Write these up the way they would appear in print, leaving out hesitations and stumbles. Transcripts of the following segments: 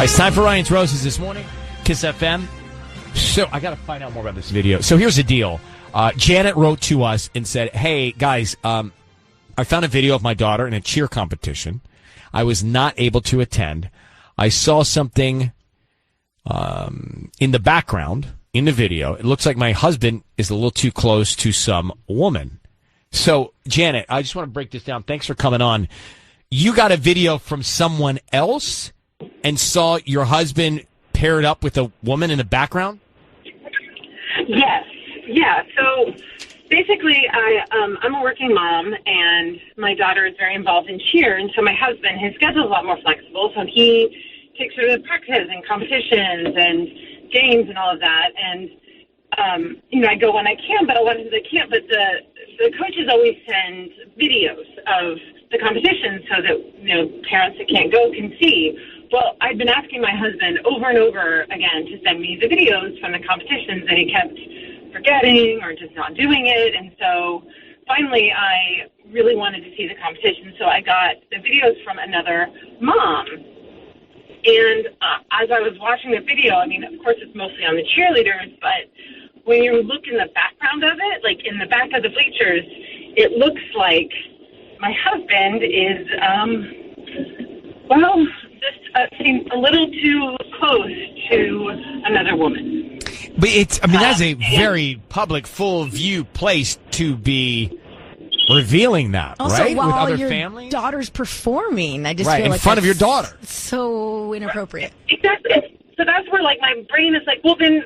right, it's time for Ryan's Roses this morning. Kiss FM. So I got to find out more about this video. So here's the deal. Janet wrote to us and said, hey, guys, I found a video of my daughter in a cheer competition. I was not able to attend. I saw something in the background in the video. It looks like my husband is a little too close to some woman. So, Janet, I just want to break this down. Thanks for coming on. You got a video from someone else and saw your husband paired up with a woman in the background? Yes. Yeah. So basically, I'm a working mom, and my daughter is very involved in cheer. And so my husband, his schedule is a lot more flexible. So he takes her to practice and competitions and games and all of that. And, I go when I can, but a lot of times I can't. But the coaches always send videos of the competitions so that, parents that can't go can see. Well, I've been asking my husband over and over again to send me the videos from the competitions, and he kept forgetting or just not doing it. And so finally I really wanted to see the competition. So I got the videos from another mom. And as I was watching the video, I mean, of course it's mostly on the cheerleaders, but when you look in the background of it, like in the back of the bleachers, it looks like my husband is, just seems a little too close to another woman. But that's a very public, full view place to be revealing that, also, right? While with other your families? daughter's performing, I just right, feel in like front of your daughter. So inappropriate. Exactly. So that's where, like, my brain is like, well, then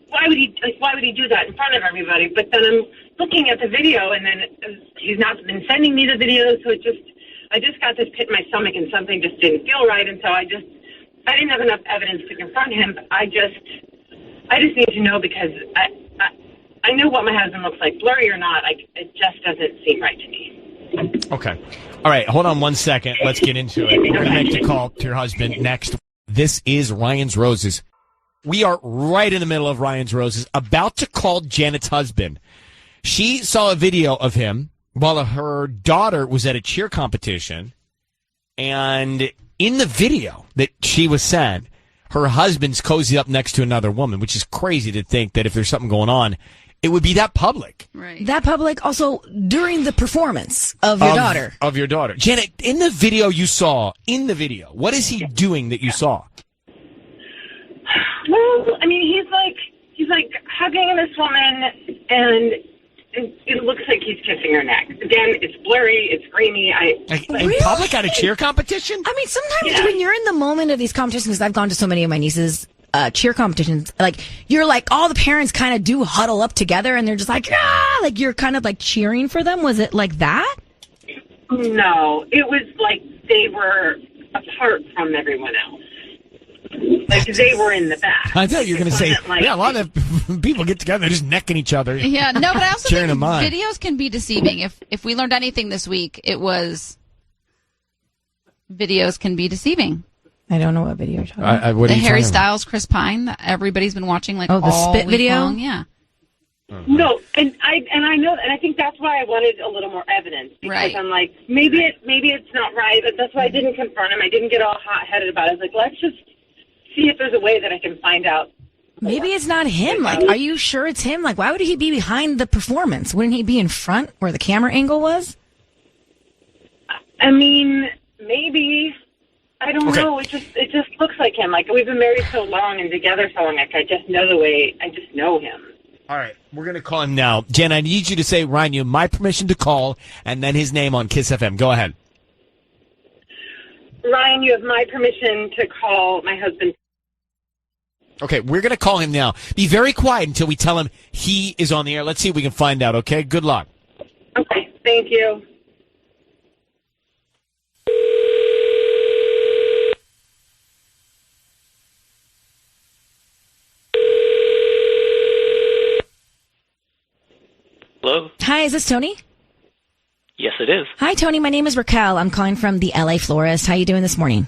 why would he do that in front of everybody? But then I'm looking at the video, and then he's not been sending me the videos, so I just got this pit in my stomach, and something just didn't feel right, and so I didn't have enough evidence to confront him. But I just need to know, because I know what my husband looks like, blurry or not. It just doesn't seem right to me. Okay. All right, hold on one second. Let's get into it. We're going to make the call to your husband next. This is Ryan's Roses. We are right in the middle of Ryan's Roses, about to call Janet's husband. She saw a video of him while her daughter was at a cheer competition, and in the video that she was sent, her husband's cozy up next to another woman, which is crazy to think that if there's something going on, it would be that public. Right. That public also during the performance of your daughter. Of your daughter. Janet, in the video you saw, what is he doing that you saw? Well, I mean, he's like hugging this woman, and it looks like he's kissing her neck. Again, it's blurry, it's grainy. In public at a cheer competition? I mean, sometimes when you're in the moment of these competitions, because I've gone to so many of my nieces' cheer competitions, like, you're like, all the parents kind of do huddle up together, and they're just like, ah, like you're kind of like cheering for them. Was it like that? No, it was like they were apart from everyone else. Like, they were in the back. I thought you were going to say, a lot of people get together, they're just necking each other. Yeah, no, but I also think them on. videos can be deceiving. If we learned anything this week, it was videos can be deceiving. I don't know what video you're talking about. What the Harry Styles, Chris Pine that everybody's been watching, like, the all spit video? long. Yeah. No, and I know, and I think that's why I wanted a little more evidence, because right. I'm like, maybe it's not right, but that's why I didn't confront him. I didn't get all hot-headed about it. I was like, let's just see if there's a way that I can find out. Maybe it's not him. Like, are you sure it's him? Like, why would he be behind the performance? Wouldn't he be in front where the camera angle was? I mean, maybe. I don't know. It just looks like him. Like, we've been married so long and together so long. Like, I just know the way. I just know him. All right, we're going to call him now. Jen, I need you to say, Ryan, you have my permission to call, and then his name on Kiss FM. Go ahead. Ryan, you have my permission to call my husband. Okay, we're going to call him now. Be very quiet until we tell him he is on the air. Let's see if we can find out, okay? Good luck. Okay, thank you. Hello? Hi, is this Tony? Yes, it is. Hi, Tony. My name is Raquel. I'm calling from the LA Florist. How you doing this morning?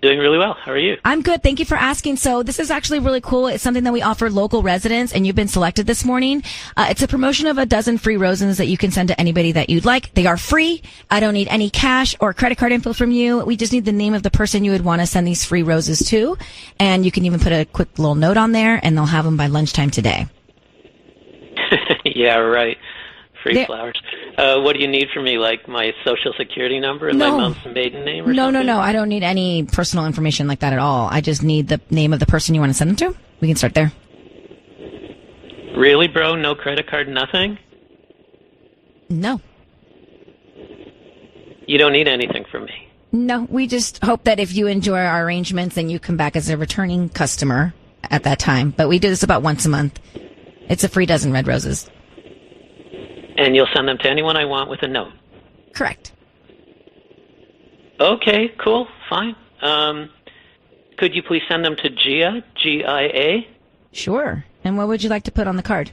Doing really well. How are you? I'm good. Thank you for asking. So this is actually really cool. It's something that we offer local residents, and you've been selected this morning. It's a promotion of a dozen free roses that you can send to anybody that you'd like. They are free. I don't need any cash or credit card info from you. We just need the name of the person you would want to send these free roses to. And you can even put a quick little note on there, and they'll have them by lunchtime today. Yeah, right. Free flowers. What do you need from me, like my social security number and my mom's maiden name or something? No. I don't need any personal information like that at all. I just need the name of the person you want to send them to. We can start there. Really, bro? No credit card, nothing? No. You don't need anything from me? No, we just hope that if you enjoy our arrangements, then you come back as a returning customer at that time. But we do this about once a month. It's a free dozen red roses. And you'll send them to anyone I want with a note? Correct. Okay, cool, fine. Could you please send them to Gia, G-I-A? Sure. And what would you like to put on the card?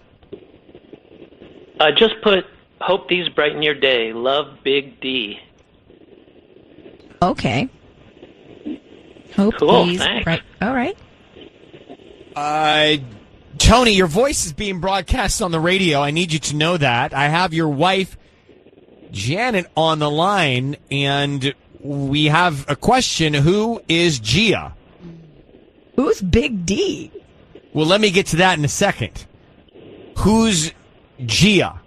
Just put, hope these brighten your day. Love, Big D. Okay. Hope cool, these thanks. All right. Tony, your voice is being broadcast on the radio. I need you to know that. I have your wife, Janet, on the line, and we have a question. Who is Gia? Who's Big D? Well, let me get to that in a second. Who's Gia?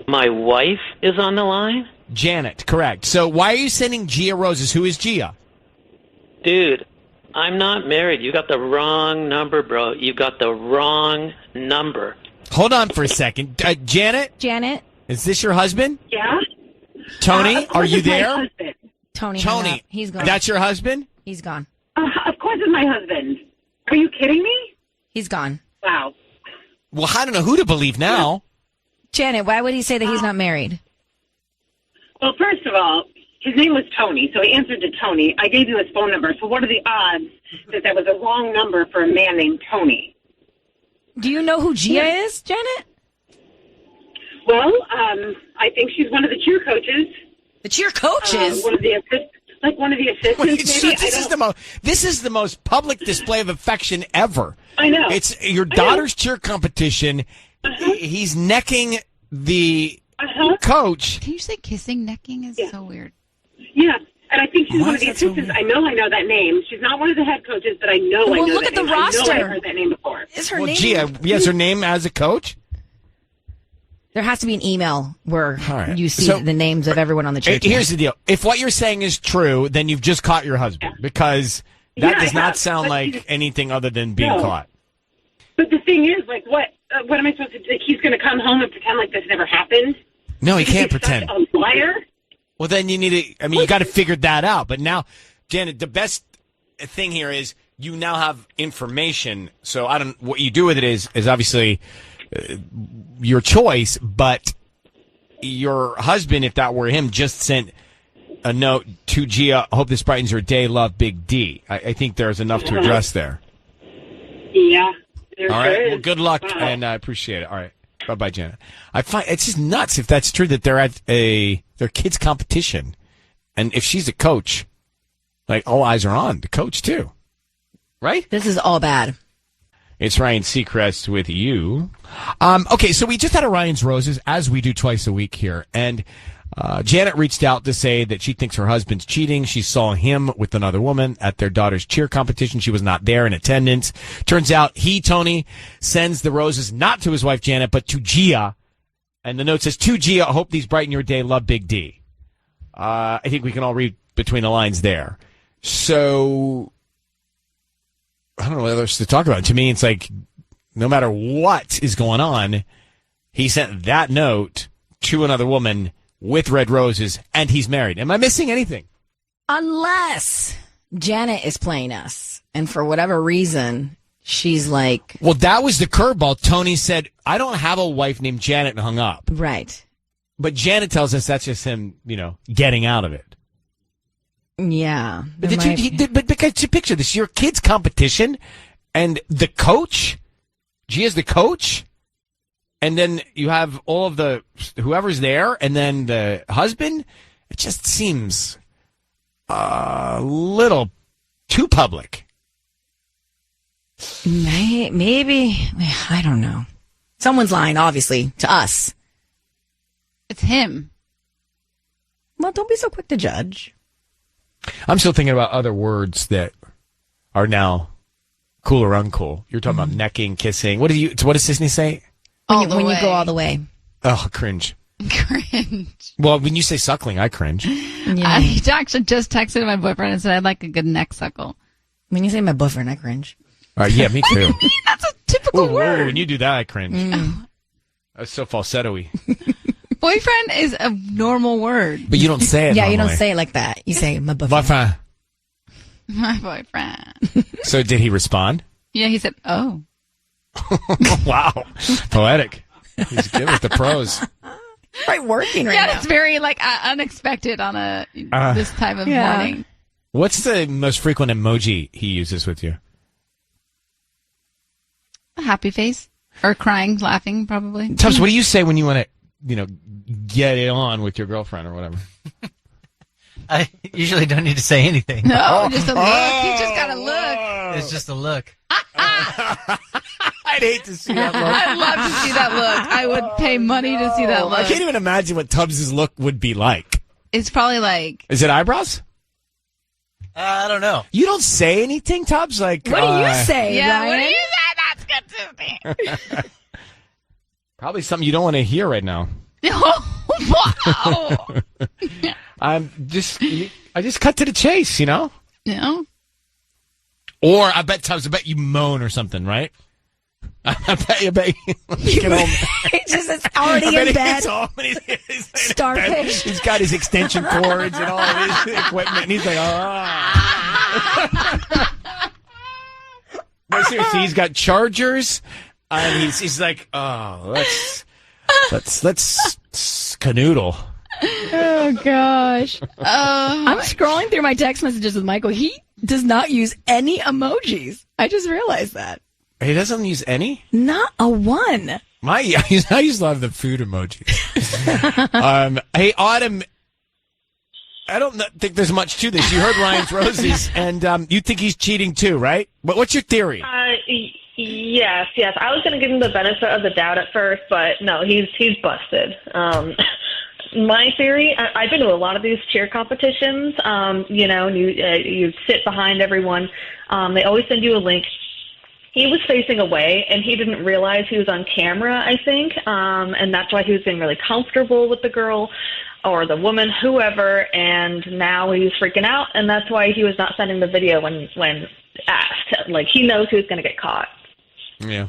My wife is on the line? Janet, correct. So why are you sending Gia roses? Who is Gia? Dude, I'm not married. You got the wrong number, bro. You got the wrong number. Hold on for a second. Janet? Janet? Is this your husband? Yeah? Tony, are you It's my there? husband. Tony. hung Tony, up. He's gone. that's your husband? He's gone. Of course it's my husband. Are you kidding me? He's gone. Wow. Well, I don't know who to believe now. Janet, why would he say that he's not married? Well, first of all, his name was Tony, so he answered to Tony. I gave you his phone number, so what are the odds that that was a wrong number for a man named Tony? Do you know who Gia is, Janet? Well, I think she's one of the cheer coaches. The cheer coaches? One of the assistants. Like one of the assistants, maybe? This is the most public display of affection ever. I know. It's your daughter's cheer competition. He's necking the coach. Can you say kissing? Necking is so weird. Yeah, and I think she's Why one of is the that so assistants. weird? I know that name. She's not one of the head coaches, but I know I know look that at the name. roster. I know I heard that name before. Is her Well, name? Gia, he has her name as a coach? There has to be an email where All right. you see So- the names of everyone on the cheer team. Here's the deal. If what you're saying is true, then you've just caught your husband because that Yeah, I does not have. sound But like he's- anything other than being No. caught. But the thing is, like, what am I supposed to do? Like, he's going to come home and pretend like this never happened? No, he can't He's pretend. such a liar? Well, then you need to, you got to figure that out. But now, Janet, the best thing here is you now have information. So what you do with it is obviously your choice, but your husband, if that were him, just sent a note to Gia, hope this brightens your day, love, Big D. I think there's enough to address there. Yeah. All right. Well, good luck, and I appreciate it. All right. Bye-bye, Janet. I find it's just nuts if that's true that they're at their kids' competition. And if she's a coach, like all eyes are on the coach too. Right? This is all bad. It's Ryan Seacrest with you. Okay, so we just had a Ryan's Roses, as we do twice a week here. And Janet reached out to say that she thinks her husband's cheating. She saw him with another woman at their daughter's cheer competition. She was not there in attendance. Turns out Tony, sends the roses not to his wife Janet, but to Gia. And the note says, to Gia, hope these brighten your day, love, Big D. I think we can all read between the lines there. So I don't know what else to talk about. To me, it's like no matter what is going on, he sent that note to another woman with red roses, and he's married. Am I missing anything? Unless Janet is playing us, and for whatever reason, she's like... Well, that was the curveball. Tony said, I don't have a wife named Janet, and hung up. Right. But Janet tells us that's just him, getting out of it. Yeah. But because to picture this, your kid's competition, and the coach, Gia's the coach, and then you have all of the whoever's there, and then the husband. It just seems a little too public. Maybe. I don't know. Someone's lying, obviously, to us. It's him. Well, don't be so quick to judge. I'm still thinking about other words that are now cool or uncool. You're talking about necking, kissing. What does Sisney say? When you go all the way. Oh, cringe. Cringe. Well, when you say suckling, I cringe. Yeah. I actually just texted my boyfriend and said I'd like a good neck suckle. When you say my boyfriend, I cringe. Yeah, me too. That's a typical word. When you do that, I cringe. That's so falsetto-y. Boyfriend is a normal word. But you don't say it Yeah, normally. you don't say it like that. You say my boyfriend. Boyfriend. My boyfriend. So did he respond? Yeah, he said, oh. Wow. Poetic. He's good with the pros. Right, working right Yeah, now. it's very unexpected on this time of morning. What's the most frequent emoji he uses with you? A happy face. Or crying, laughing, probably. Tubbs, what do you say when you want to, get it on with your girlfriend or whatever? I usually don't need to say anything. No, just a look. He just got a look. It's just a look. I'd hate to see that look. I'd love to see that look. I would pay money to see that look. I can't even imagine what Tubbs' look would be like. It's probably like... Is it eyebrows? I don't know. You don't say anything, Tubbs? Like, What do you say, Yeah, what Ryan? do you say? That's good to me. probably something you don't want to hear right now. Oh, wow. I just cut to the chase, No? Or I bet you moan or something, right? I bet you get home. It's already in bed. He's Starfish. He's got his extension cords and all of his equipment, and he's like, No, seriously, he's got chargers, and he's like, let's canoodle. Oh, gosh. I'm scrolling through my text messages with Michael. He does not use any emojis. I just realized that. He doesn't use any? Not a one. I use a lot of the food emojis. Hey, Autumn, I don't think there's much to this. You heard Ryan's roses, and you think he's cheating too, right? What's your theory? Yes. I was going to give him the benefit of the doubt at first, but no, he's busted. My theory, I've been to a lot of these cheer competitions, and you sit behind everyone. They always send you a link. He was facing away, and he didn't realize he was on camera, I think, and that's why he was being really comfortable with the girl or the woman, whoever, and now he's freaking out, and that's why he was not sending the video when asked. Like, he knows he was going to get caught. Yeah.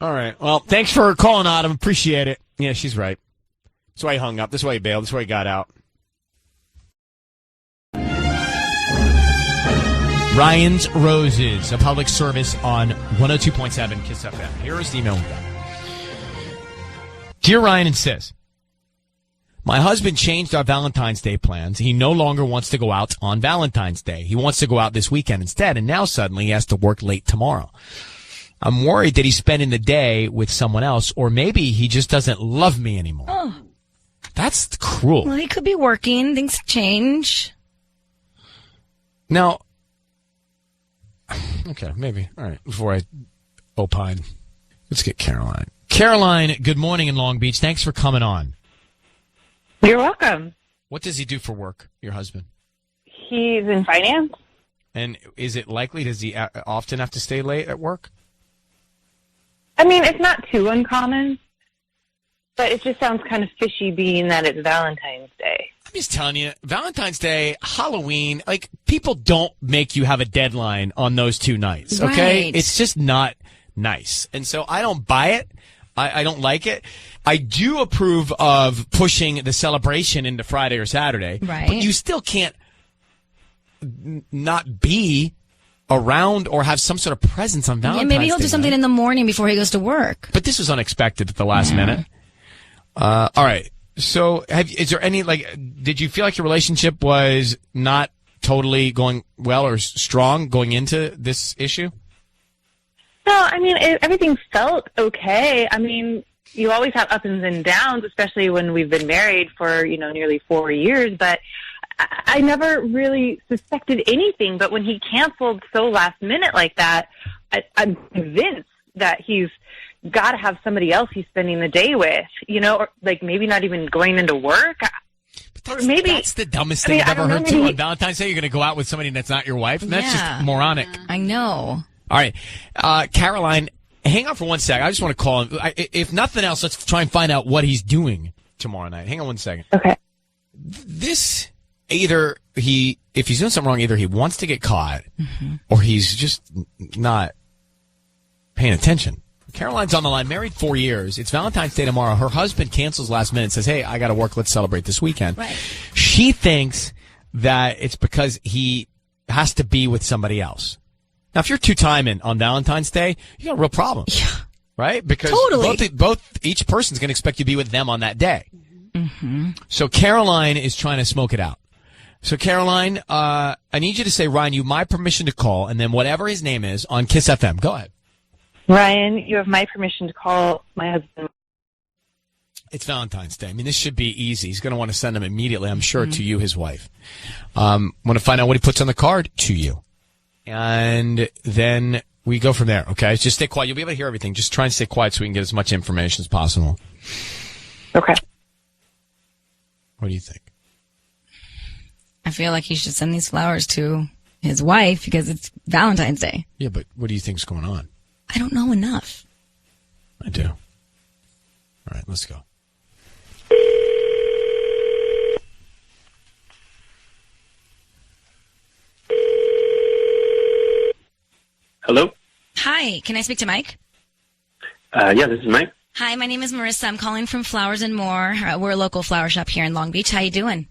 All right. Well, thanks for calling, Autumn. Appreciate it. Yeah, she's right. That's why he hung up. That's why he bailed. That's why he got out. Ryan's Roses, a public service on 102.7 KISS FM. Here is the email we got. Dear Ryan and Sis, my husband changed our Valentine's Day plans. He no longer wants to go out on Valentine's Day. He wants to go out this weekend instead, and now suddenly he has to work late tomorrow. I'm worried that he's spending the day with someone else, or maybe he just doesn't love me anymore. Oh. That's cruel. Well, he could be working. Things change. Now, okay, maybe. All right, before I opine, let's get Caroline. Caroline, good morning in Long Beach. Thanks for coming on. You're welcome. What does he do for work, your husband? He's in finance. And is it likely, does he often have to stay late at work? I mean, it's not too uncommon, but it just sounds kind of fishy being that it's Valentine's Day. I'm just telling you, Valentine's Day, Halloween, like, people don't make you have a deadline on those two nights, okay? Right. It's just not nice. And so I don't buy it. I don't like it. I do approve of pushing the celebration into Friday or Saturday. Right. But you still can't not be around or have some sort of presence on Valentine's Day. Maybe he'll do something in the morning before he goes to work. But this was unexpected at the last minute. All right. So is there any, did you feel like your relationship was not totally going well or strong going into this issue? No, I mean, everything felt okay. I mean, you always have ups and downs, especially when we've been married for, nearly 4 years. But I never really suspected anything, but when he canceled so last minute like that, I'm convinced that he's got to have somebody else he's spending the day with, or like maybe not even going into work. Or maybe that's the dumbest thing I've ever heard, too. On Valentine's Day, you're going to go out with somebody that's not your wife? That's just moronic. I know. All right. Caroline, hang on for 1 sec. I just want to call him. If nothing else, let's try and find out what he's doing tomorrow night. Hang on 1 second. Okay. If he's doing something wrong, either he wants to get caught or he's just not paying attention. Caroline's on the line, married 4 years. It's Valentine's Day tomorrow. Her husband cancels last minute, says, hey, I got to work. Let's celebrate this weekend. Right. She thinks that it's because he has to be with somebody else. Now, if you're two-timing on Valentine's Day, you got a real problem. Yeah. Right? Because each person's going to expect you to be with them on that day. Mm-hmm. So Caroline is trying to smoke it out. So Caroline, I need you to say, Ryan, you have my permission to call, and then whatever his name is on Kiss FM. Go ahead. Ryan, you have my permission to call my husband. It's Valentine's Day. I mean, this should be easy. He's going to want to send them immediately, I'm sure, to you, his wife. Want to find out what he puts on the card to you. And then we go from there, okay? Just stay quiet. You'll be able to hear everything. Just try and stay quiet so we can get as much information as possible. Okay. What do you think? I feel like he should send these flowers to his wife because it's Valentine's Day. Yeah, but what do you think's going on? I don't know enough. I do. All right, let's go. Hello? Hi, can I speak to Mike? Yeah, this is Mike. Hi, my name is Marissa. I'm calling from Flowers and More. We're a local flower shop here in Long Beach. How you doing?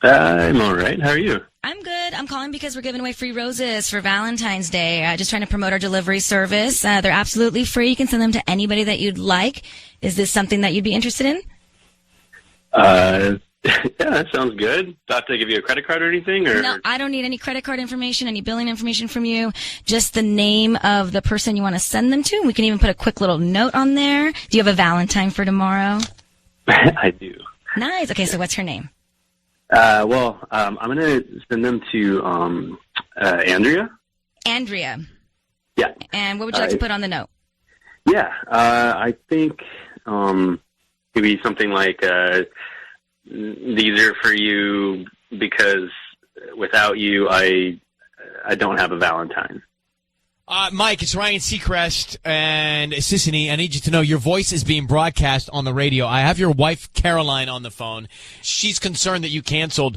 I'm all right. How are you? I'm good. I'm calling because we're giving away free roses for Valentine's Day. Just trying to promote our delivery service. They're absolutely free. You can send them to anybody that you'd like. Is this something that you'd be interested in? Yeah, that sounds good. Do I have to give you a credit card or anything? Or? No, I don't need any credit card information, any billing information from you. Just the name of the person you want to send them to. We can even put a quick little note on there. Do you have a Valentine for tomorrow? I do. Nice. Okay, so what's her name? I'm going to send them to Andrea. Andrea. Yeah. And what would you like to put on the note? Yeah, I think maybe something like these are for you because without you, I don't have a Valentine. Mike, it's Ryan Seacrest and Sissany. I need you to know your voice is being broadcast on the radio. I have your wife, Caroline, on the phone. She's concerned that you canceled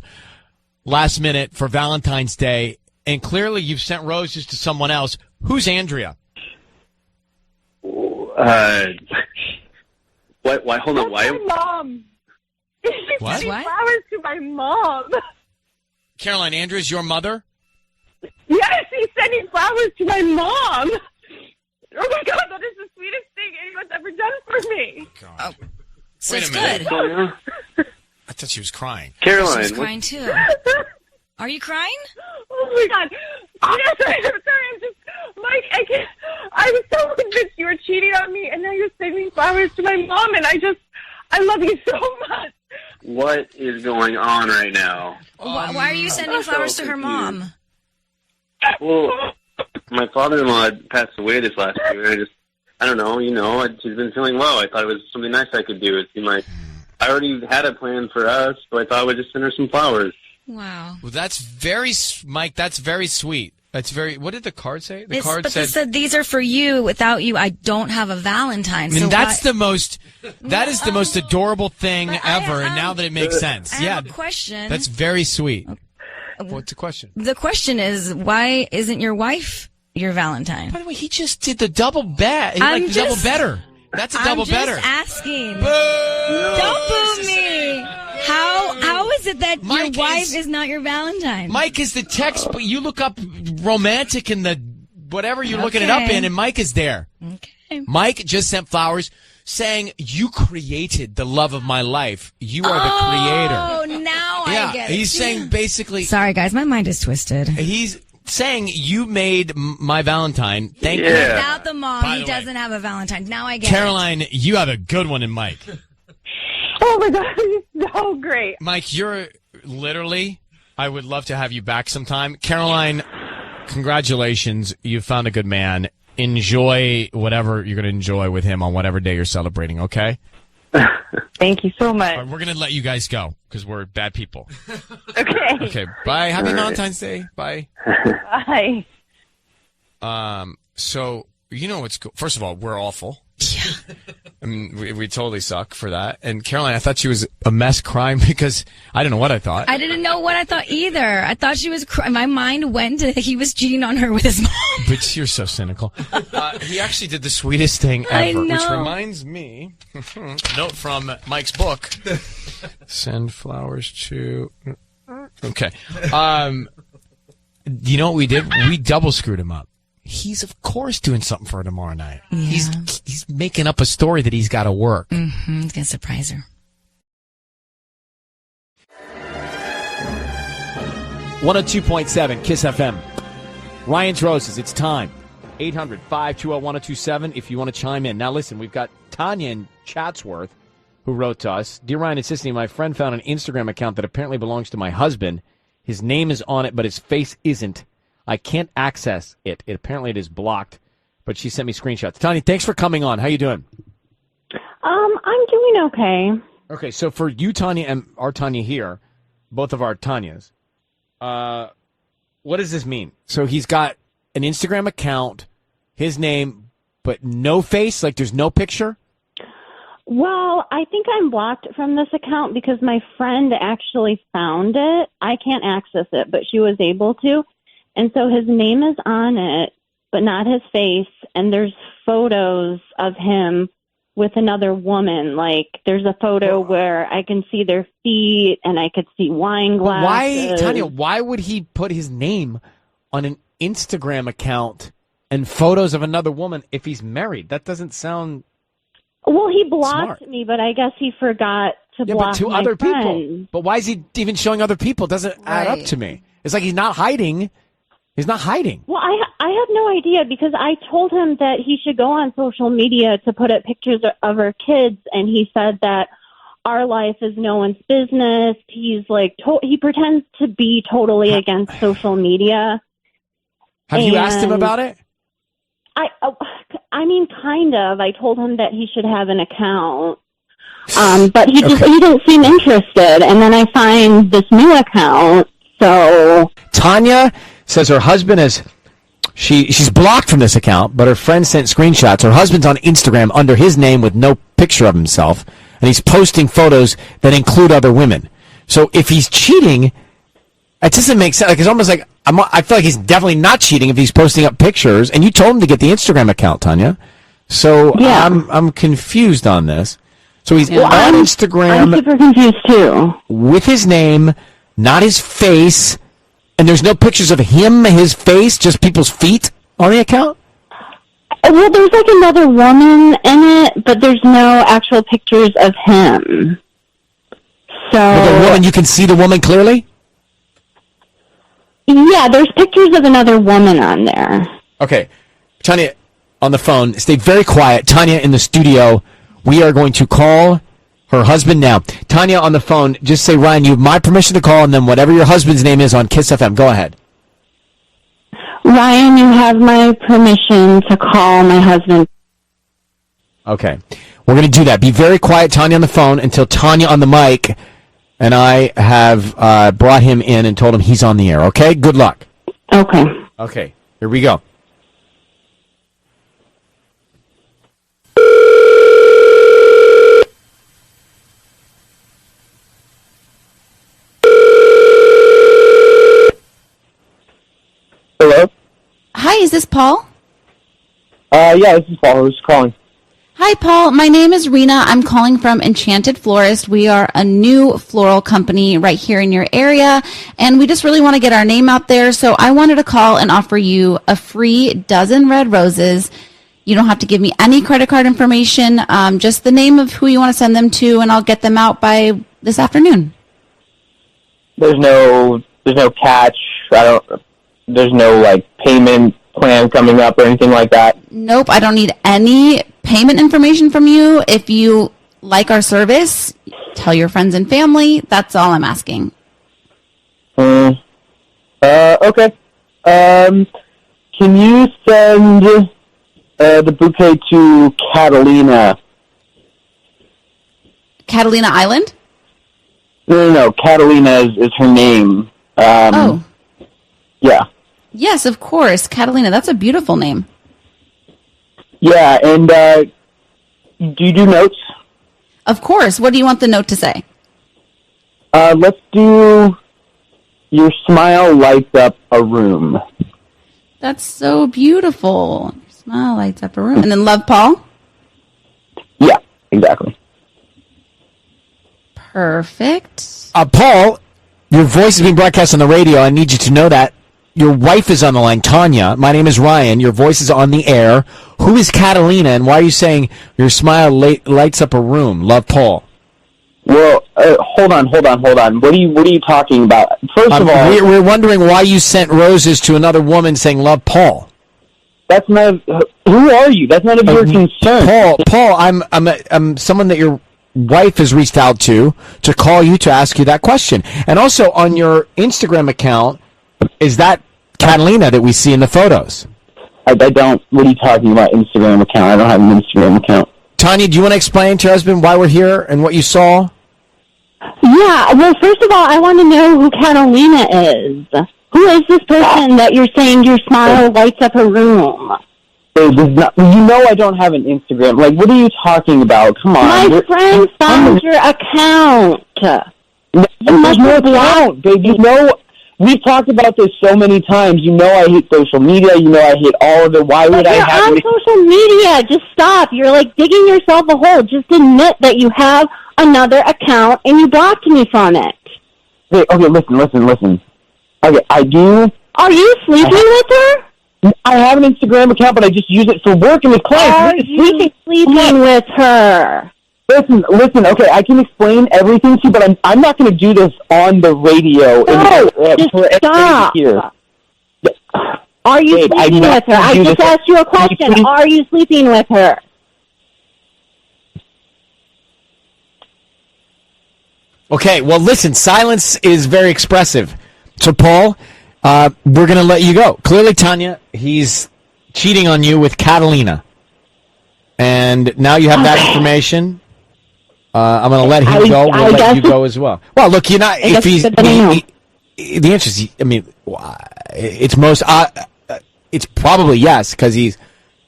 last minute for Valentine's Day, and clearly you've sent roses to someone else. Who's Andrea? What? Why? Hold on. Why? My mom. She's What? sending flowers to my mom. Caroline, Andrea's your mother? Yes, he's sending flowers to my mom. Oh my God, that is the sweetest thing anyone's ever done for me. God. So Wait it's a minute. good. I thought she was crying. Caroline. She's crying too. Are you crying? Oh my God. Yes, I'm sorry. I'm just, Mike, I was so convinced you were cheating on me, and now you're sending flowers to my mom, and I love you so much. What is going on right now? Why are you sending flowers to her mom? Well, my father-in-law had passed away this last year. I don't know, she's been feeling low. I thought it was something nice I could do. It seemed like I already had a plan for us, so I thought I would just send her some flowers. Wow. Well, that's very, Mike, that's very sweet. That's very, what did the card say? The It said, these are for you. Without you, I don't have a Valentine. I mean, so that's the most adorable thing ever, and now that it makes sense. I have a question. That's very sweet. What's the question? The question is, why isn't your wife your Valentine? By the way, he just did the double bet. Double better. That's a double better. I'm just asking. Boo! Don't boo me. How is it that Mike your wife is not your Valentine? Mike is the text, but you look up romantic in the whatever you're looking it up in, and Mike is there. Okay. Mike just sent flowers saying, you created the love of my life. You are the creator. Oh, now I get it. He's saying basically... Sorry, guys. My mind is twisted. He's saying you made my Valentine. Thank you. Without the mom, By he the way, doesn't have a Valentine. Now I get Caroline, you have a good one in Mike. Oh my God, he's so great. Mike, you're literally I would love to have you back sometime. Caroline, congratulations. You found a good man. Enjoy whatever you're going to enjoy with him on whatever day you're celebrating, okay? Thank you so much. All right, we're going to let you guys go because we're bad people. Okay. Okay, bye. Happy Valentine's Day. Bye. Bye. So, you know what's cool. First of all, we're awful. Yeah. I mean, we totally suck for that. And Caroline, I thought she was a mess crying because I don't know what I thought. I didn't know what I thought either. I thought she was my mind went to he was cheating on her with his mom. But you're so cynical. He actually did the sweetest thing I ever, know. which reminds me, note from Mike's book, send flowers to, okay. You know what we did? We double screwed him up. He's, of course, doing something for her tomorrow night. Yeah. He's making up a story that he's got to work. Mm-hmm. He's going to surprise her. 102.7 KISS FM. Ryan's Roses, it's time. 800-520-1027 if you want to chime in. Now, listen, we've got Tanya in Chatsworth who wrote to us. Dear Ryan and Sissany, my friend found an Instagram account that apparently belongs to my husband. His name is on it, but his face isn't. I can't access it. Apparently it is blocked, but she sent me screenshots. Tanya, thanks for coming on. How you doing? I'm doing okay. Okay, so for you, Tanya, and our Tanya here, both of our Tanyas, what does this mean? So he's got an Instagram account, his name, but no face? Like there's no picture? Well, I think I'm blocked from this account because my friend actually found it. I can't access it, but she was able to. And so his name is on it, but not his face. And there's photos of him with another woman. Like there's a photo where I can see their feet and I could see wine glasses. Why, Tanya, why would he put his name on an Instagram account and photos of another woman if he's married? That doesn't sound Well, he blocked smart. me, but I guess he forgot to block but to my other friend. people. But why is he even showing other people? It doesn't add up to me. It's like he's not hiding. He's not hiding. Well, I have no idea because I told him that he should go on social media to put up pictures of our kids, and he said that our life is no one's business. He's like, he pretends to be totally against social media. Have you asked him about it? I mean, kind of. I told him that he should have an account, but he didn't seem interested. And then I find this new account. So Tanya says her husband is she's blocked from this account, but her friend sent screenshots. Her husband's on Instagram under his name with no picture of himself, and he's posting photos that include other women. So if he's cheating, it doesn't make sense. Like it's almost like I feel like he's definitely not cheating if he's posting up pictures. And you told him to get the Instagram account, Tanya. So yeah. I'm confused on this. So he's on Instagram. I'm super confused too. With his name, not his face. And there's no pictures of him, his face, just people's feet on the account? Well, there's like another woman in it, but there's no actual pictures of him. So With a woman, you can see the woman clearly? Yeah, there's pictures of another woman on there. Okay. Tanya, on the phone, stay very quiet. Tanya in the studio, we are going to call her husband now. Tanya on the phone, just say, Ryan, you have my permission to call, and then whatever your husband's name is on KISS FM. Go ahead. Ryan, you have my permission to call my husband. Okay. We're going to do that. Be very quiet, Tanya, on the phone until Tanya on the mic and I have brought him in and told him he's on the air. Okay? Good luck. Okay. Okay. Here we go. Hello? Hi, is this Paul? Yeah, this is Paul. Who's calling? Hi, Paul. My name is Rena. I'm calling from Enchanted Florist. We are a new floral company right here in your area, and we just really want to get our name out there. So I wanted to call and offer you a free dozen red roses. You don't have to give me any credit card information, just the name of who you want to send them to, and I'll get them out by this afternoon. There's no catch. There's no like payment plan coming up or anything like that. Nope, I don't need any payment information from you. If you like our service, tell your friends and family. That's all I'm asking. Okay. Can you send the bouquet to Catalina? Catalina Island? No. Catalina is her name. Oh. Yeah. Yes, of course. Catalina, that's a beautiful name. Yeah, and do you do notes? Of course. What do you want the note to say? Let's do your smile lights up a room. That's so beautiful. Your smile lights up a room. And then love, Paul? Yeah, exactly. Perfect. Paul, your voice is being broadcast on the radio. I need you to know that. Your wife is on the line, Tanya. My name is Ryan. Your voice is on the air. Who is Catalina, and why are you saying your smile lights up a room? Love, Paul. Well, hold on. What are you talking about? First of all, we're wondering why you sent roses to another woman saying love, Paul. That's not. Who are you? That's none of your concern. Paul, I'm someone that your wife has reached out to call you to ask you that question. And also on your Instagram account, is that Catalina that we see in the photos? I don't. What are you talking about? Instagram account? I don't have an Instagram account. Tanya, do you want to explain to your husband why we're here and what you saw? Yeah, well, first of all, I want to know who Catalina is. Who is this person that you're saying your smile lights up a room? You know I don't have an Instagram. Like, what are you talking about? Come on. My friend found your account. There's no account, babe. You know, we've talked about this so many times. You know I hate social media. You know I hate all of it. Why would I have You're on social media. Just stop. You're like digging yourself a hole. Just admit that you have another account and you blocked me from it. Wait, okay, listen. Okay, I do. Are you sleeping with her? I have an Instagram account, but I just use it for work and with clients. Are you sleeping with her? Listen, okay, I can explain everything to you, but I'm not going to do this on the radio. Just stop. Here. Are you sleeping with her? I just asked you a question. Are you sleeping with her? Okay, well, listen, silence is very expressive. So, Paul, we're going to let you go. Clearly, Tanya, he's cheating on you with Catalina. And now you have that information. I'm going to let him go. We'll let you go as well. Well, look, you're not. If he's the answer is, I mean, it's most. It's probably yes because he's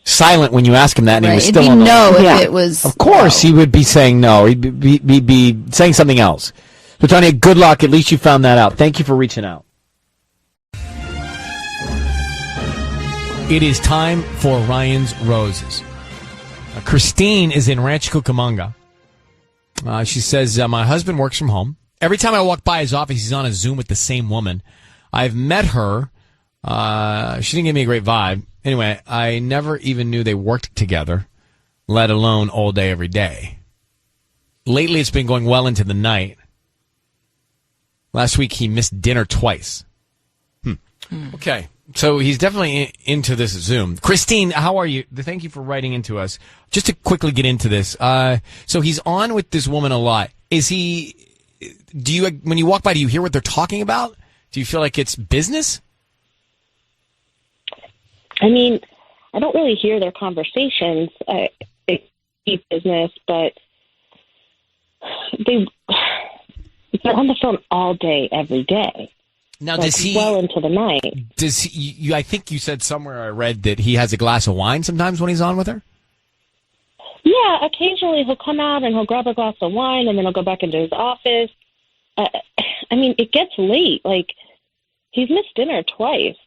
silent when you ask him that, and he was still on the line. If it was. Of course, he would be saying no. He'd be saying something else. So, Tanya, good luck. At least you found that out. Thank you for reaching out. It is time for Ryan's Roses. Christine is in Rancho Cucamonga. She says, my husband works from home. Every time I walk by his office, he's on a Zoom with the same woman. I've met her. She didn't give me a great vibe. Anyway, I never even knew they worked together, let alone all day, every day. Lately, it's been going well into the night. Last week, he missed dinner twice. Okay. So he's definitely into this Zoom. Christine, how are you? Thank you for writing into us. Just to quickly get into this. So he's on with this woman a lot. When you walk by, do you hear what they're talking about? Do you feel like it's business? I mean, I don't really hear their conversations. They keep business, but they're on the phone all day, every day. Now, like, does he well into the night? Does he? I think you said somewhere I read that he has a glass of wine sometimes when he's on with her. Yeah, occasionally he'll come out and he'll grab a glass of wine and then he'll go back into his office. I mean, it gets late. Like, he's missed dinner twice.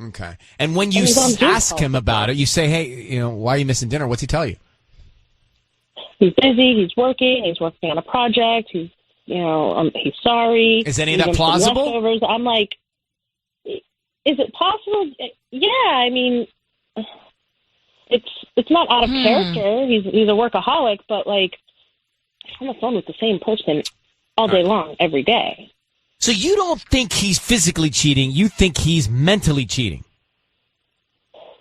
Okay. And when you ask him about it, you say, hey, why are you missing dinner? What's he tell you? He's busy. He's working on a project. He's sorry. Is any of that plausible? Leftovers. I'm like, is it possible? Yeah, I mean, it's not out of character. He's a workaholic, but like, I'm on the phone with the same person all day long, every day. So you don't think he's physically cheating? You think he's mentally cheating?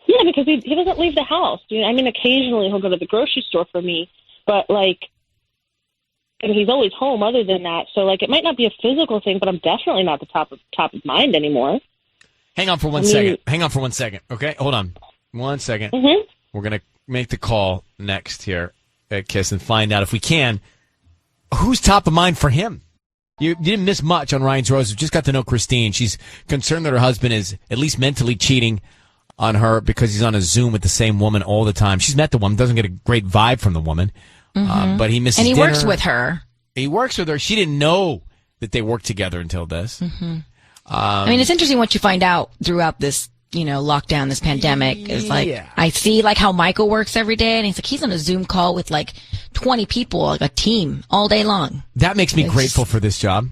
Yeah, because he doesn't leave the house. I mean, occasionally he'll go to the grocery store for me, but like, and he's always home other than that. So, like, it might not be a physical thing, but I'm definitely not the top of mind anymore. Hang on for one second. Hang on for 1 second. Okay, hold on. 1 second. Mm-hmm. We're going to make the call next here at KISS and find out, if we can, who's top of mind for him. You didn't miss much on Ryan's Rose. We just got to know Christine. She's concerned that her husband is at least mentally cheating on her because he's on a Zoom with the same woman all the time. She's met the woman, doesn't get a great vibe from the woman, but he misses And he dinner. works with her. He works with her. She didn't know that they worked together until this. I mean, it's interesting what you find out throughout this, lockdown, this pandemic. Is like, I see like how Michael works every day, and he's on a Zoom call with like 20 people, like a team, all day long. That makes me grateful for this job.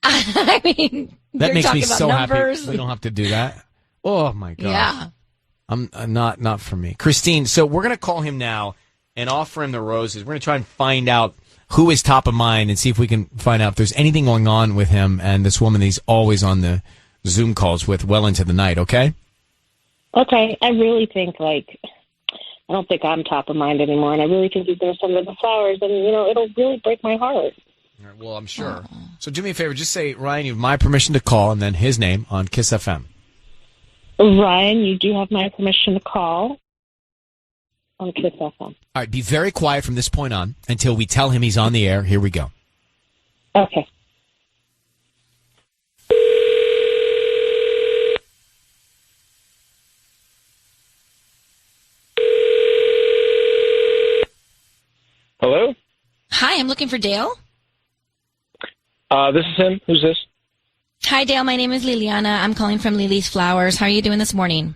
I mean, That makes me so numbers. happy. We don't have to do that. Oh my God. Yeah. I'm not for me. Christine, so we're going to call him now and offer him the roses. We're going to try and find out who is top of mind and see if we can find out if there's anything going on with him and this woman that he's always on the Zoom calls with well into the night, okay? Okay, I really think, I don't think I'm top of mind anymore, and I really think he's going to send her the flowers, and, it'll really break my heart. All right, well, I'm sure. So do me a favor. Just say, Ryan, you have my permission to call, and then his name on KISS FM. Ryan, you do have my permission to call on KISS FM. All right, be very quiet from this point on until we tell him he's on the air. Here we go. Okay. Hello? Hi, I'm looking for Dale. This is him. Who's this? Hi, Dale. My name is Liliana. I'm calling from Lily's Flowers. How are you doing this morning?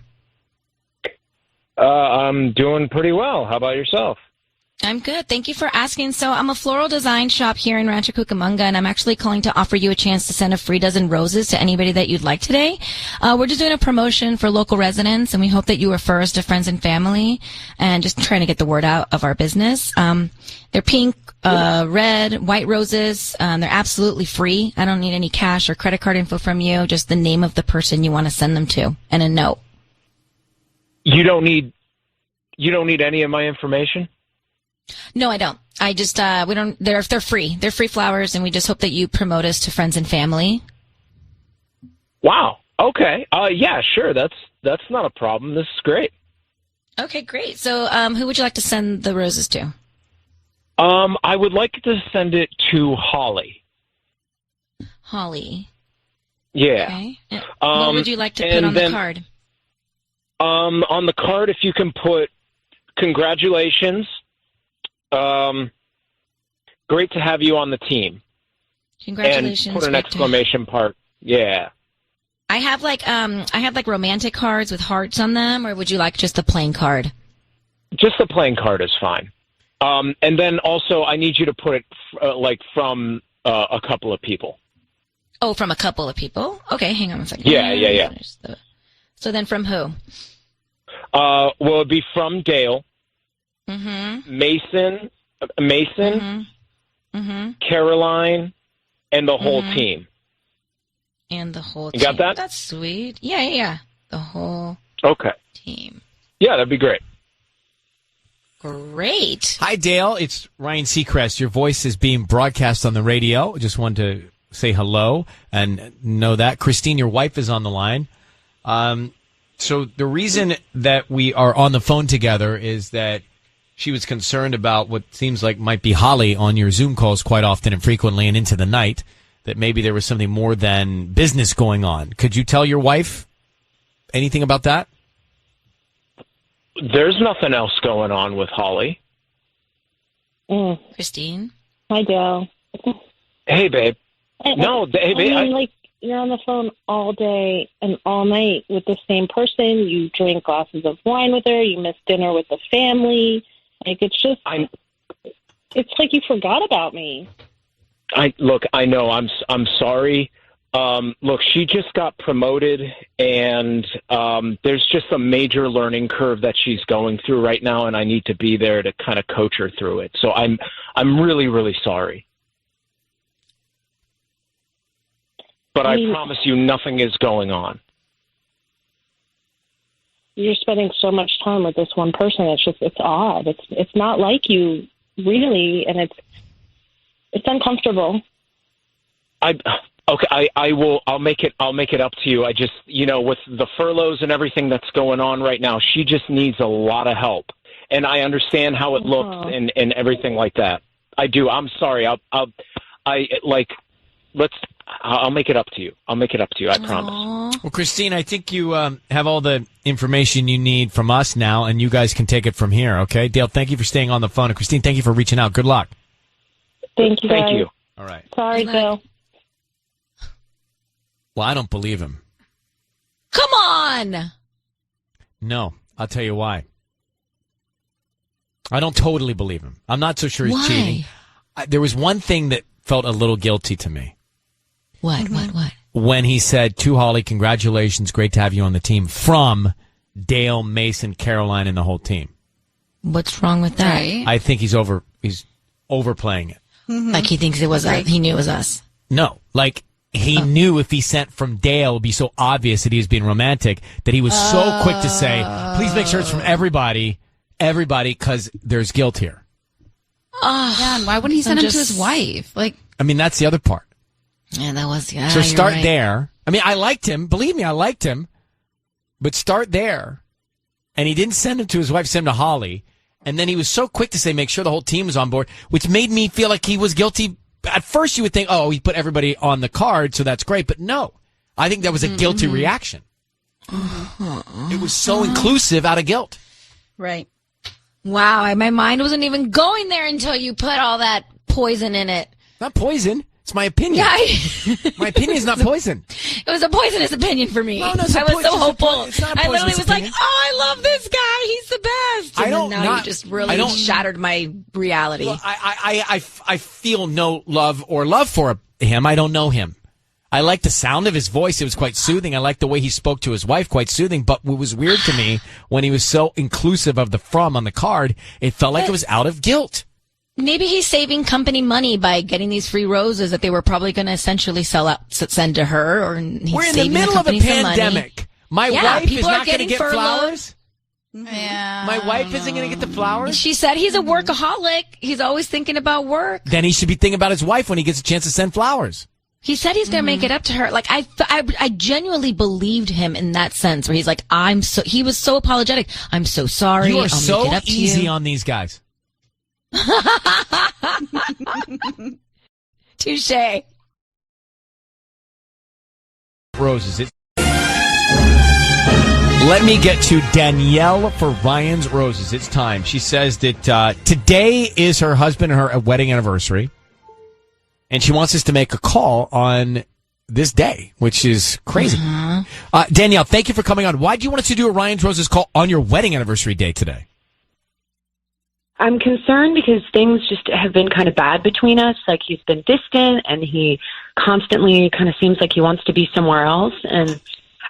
I'm doing pretty well. How about yourself? I'm good. Thank you for asking. So I'm a floral design shop here in Rancho Cucamonga, and I'm actually calling to offer you a chance to send a free dozen roses to anybody that you'd like today. We're just doing a promotion for local residents, and we hope that you refer us to friends and family and just trying to get the word out of our business. They're pink, red, white roses. They're absolutely free. I don't need any cash or credit card info from you, just the name of the person you want to send them to and a note. You don't need any of my information? No, I don't. I just, they're free. They're free flowers, and we just hope that you promote us to friends and family. Wow. Okay. Yeah, sure. That's not a problem. This is great. Okay, great. So, who would you like to send the roses to? I would like to send it to Holly. Holly. Yeah. Okay. What would you like to put on the card? On the card, if you can put congratulations. Great to have you on the team. Congratulations. And put an exclamation part. Yeah. I have like romantic cards with hearts on them, or would you like just the plain card? Just the plain card is fine. And then also I need you to put it from a couple of people. Oh, from a couple of people? Okay, hang on a second. Yeah. So then from who? Well, it'd be from Dale. Mm-hmm. Mason, Mm-hmm. Caroline, and the whole team. And the whole team. You got that? That's sweet. Yeah. The whole team. Yeah, that'd be great. Great. Hi, Dale. It's Ryan Seacrest. Your voice is being broadcast on the radio. Just wanted to say hello and know that. Christine, your wife is on the line. So the reason that we are on the phone together is that she was concerned about what seems like might be Holly on your Zoom calls quite often and frequently and into the night, that maybe there was something more than business going on. Could you tell your wife anything about that? There's nothing else going on with Holly. Christine? Hi, Dale. Hey, babe. Hey, babe. You're on the phone all day and all night with the same person. You drink glasses of wine with her. You miss dinner with the family. It's like you forgot about me. I know. I'm sorry. Look, she just got promoted, and there's just a major learning curve that she's going through right now, and I need to be there to kind of coach her through it. So I'm really, really sorry. But I promise you, nothing is going on. You're spending so much time with this one person. It's odd. It's not like you, really, and It's uncomfortable. Okay, I'll make it up to you. I just, with the furloughs and everything that's going on right now, she just needs a lot of help. And I understand how it looks and everything like that. I do. I'm sorry. I'll make it up to you. I'll make it up to you. I promise. Well, Christine, I think you have all the information you need from us now, and you guys can take it from here, okay? Dale, thank you for staying on the phone. And Christine, thank you for reaching out. Good luck. Thank you, guys. Thank you. All right. Sorry, Bill. Well, I don't believe him. Come on! No, I'll tell you why. I don't totally believe him. I'm not so sure he's Why? cheating. There was one thing that felt a little guilty to me. What? When he said, to Holly, congratulations, great to have you on the team, from Dale, Mason, Caroline, and the whole team. What's wrong with that? Right. I think he's overplaying it. Like he thinks it was us. He knew it was us. No, like he knew if he sent from Dale, it would be so obvious that he was being romantic that he was so quick to say, please make sure it's from everybody, because there's guilt here. Yeah, and why wouldn't he send him to his wife? Like, I mean, that's the other part. Yeah, that was, So start there. I mean, I liked him. Believe me, I liked him. But start there. And he didn't send him to his wife, send him to Holly. And then he was so quick to say, make sure the whole team was on board, which made me feel like he was guilty. At first, you would think, he put everybody on the card, so that's great. But no, I think that was a guilty reaction. It was so inclusive out of guilt. Right. Wow, my mind wasn't even going there until you put all that poison in it. Not poison. It's my opinion. Yeah, my opinion is not poison. It was a poisonous opinion for me. No, I was so hopeful. It's not a I literally poisonous was opinion. like, I love this guy. He's the best. And now you just really shattered my reality. Well, I feel no love for him. I don't know him. I like the sound of his voice. It was quite soothing. I like the way he spoke to his wife, quite soothing. But what was weird to me, when he was so inclusive of the from on the card, it felt like it was out of guilt. Maybe he's saving company money by getting these free roses that they were probably going to essentially send to her. Or he's We're in the saving middle of a company some pandemic. My wife is not going to get flowers. yeah. My wife isn't going to get the flowers. She said he's a workaholic. He's always thinking about work. Then he should be thinking about his wife when he gets a chance to send flowers. He said he's going to make it up to her. Like I genuinely believed him in that sense, where he's like, he was so apologetic. I'm so sorry. You are I'll so make it up easy to you. on these guys. Touche. Roses. Let me get to Danielle for Ryan's Roses. It's time. She says that today is her husband and her wedding anniversary, and she wants us to make a call on this day, which is crazy. Danielle, thank you for coming on. Why do you want us to do a Ryan's Roses call on your wedding anniversary day today? I'm concerned because things just have been kind of bad between us. Like, he's been distant and he constantly kind of seems like he wants to be somewhere else. And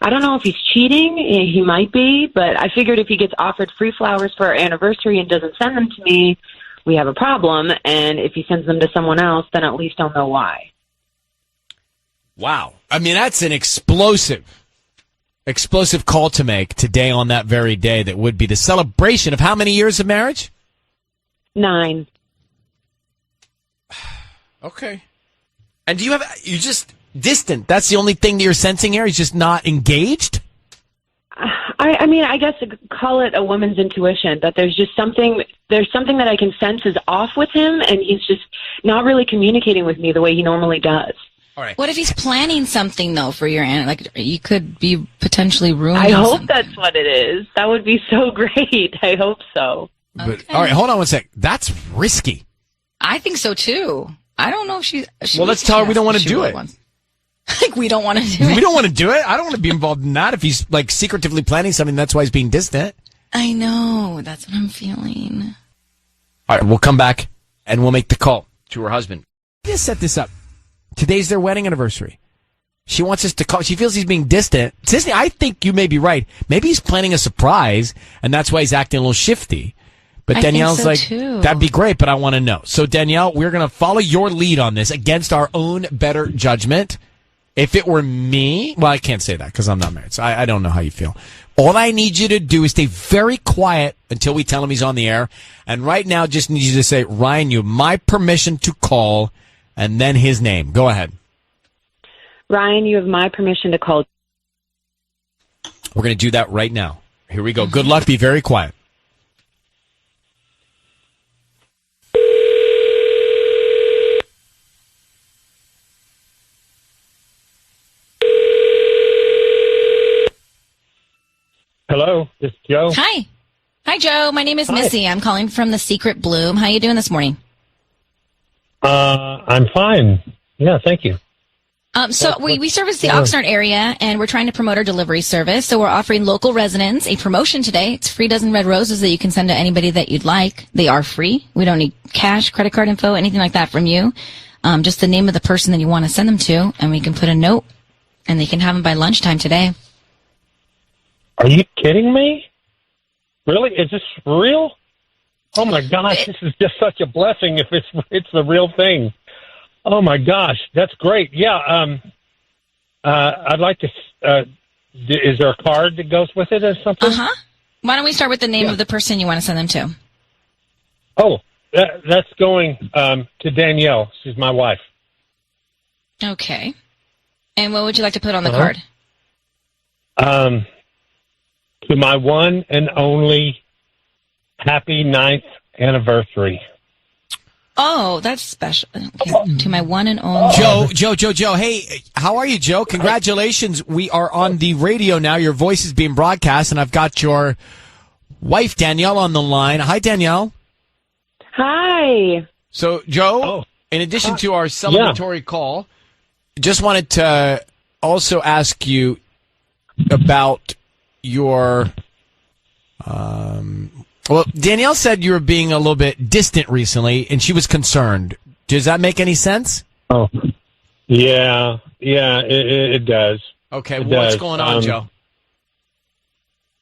I don't know if he's cheating. He might be, but I figured if he gets offered free flowers for our anniversary and doesn't send them to me, we have a problem. And if he sends them to someone else, then at least I'll know why. Wow. I mean, that's an explosive call to make today on that very day that would be the celebration of how many years of marriage? 9. Okay. And you're just distant. That's the only thing that you're sensing here? He's just not engaged? I mean, I guess call it a woman's intuition, that there's something that I can sense is off with him, and he's just not really communicating with me the way he normally does. All right. What if he's planning something, though, for your aunt? Like, you could be potentially ruining I hope something. that's what it is. That would be so great. I hope so. But, all right, hold on one sec. That's risky. I think so, too. I don't know if she well, let's tell her we don't want to do it. Like, we don't want to do it. We don't want to do it. I don't want to be involved in that if he's, like, secretively planning something. That's why he's being distant. I know. That's what I'm feeling. All right, we'll come back, and we'll make the call to her husband. Just set this up. Today's their wedding anniversary. She wants us to call. She feels he's being distant. Sisney, I think you may be right. Maybe he's planning a surprise, and that's why he's acting a little shifty. But Danielle's like, that'd be great, but I want to know. So, Danielle, we're going to follow your lead on this against our own better judgment. If it were me, well, I can't say that because I'm not married, so I don't know how you feel. All I need you to do is stay very quiet until we tell him he's on the air. And right now, just need you to say, Ryan, you have my permission to call and then his name. Go ahead. Ryan, you have my permission to call. We're going to do that right now. Here we go. Good luck. Be very quiet. Hello, this is Joe. Hi. Hi, Joe. My name is Missy. I'm calling from the Secret Bloom. How you doing this morning? I'm fine. Yeah, thank you. So we service the Oxnard area, and we're trying to promote our delivery service. So we're offering local residents a promotion today. It's free dozen red roses that you can send to anybody that you'd like. They are free. We don't need cash, credit card info, anything like that from you. Just the name of the person that you want to send them to, and we can put a note, and they can have them by lunchtime today. Are you kidding me? Really? Is this real? Oh my gosh, this is just such a blessing if it's the real thing. Oh my gosh, that's great. Yeah, I'd like to. Is there a card that goes with it or something? Why don't we start with the name of the person you want to send them to? Oh, that's going to Danielle. She's my wife. Okay. And what would you like to put on the card? To my one and only happy 9th anniversary. Oh, that's special. Okay. To my one and only. Joe. Hey, how are you, Joe? Congratulations. We are on the radio now. Your voice is being broadcast, and I've got your wife, Danielle, on the line. Hi, Danielle. Hi. So, Joe, in addition to our celebratory call, just wanted to also ask you about your... well, Danielle said you were being a little bit distant recently, and she was concerned. Does that make any sense? Oh, yeah, it does. Okay, what's going on, Joe?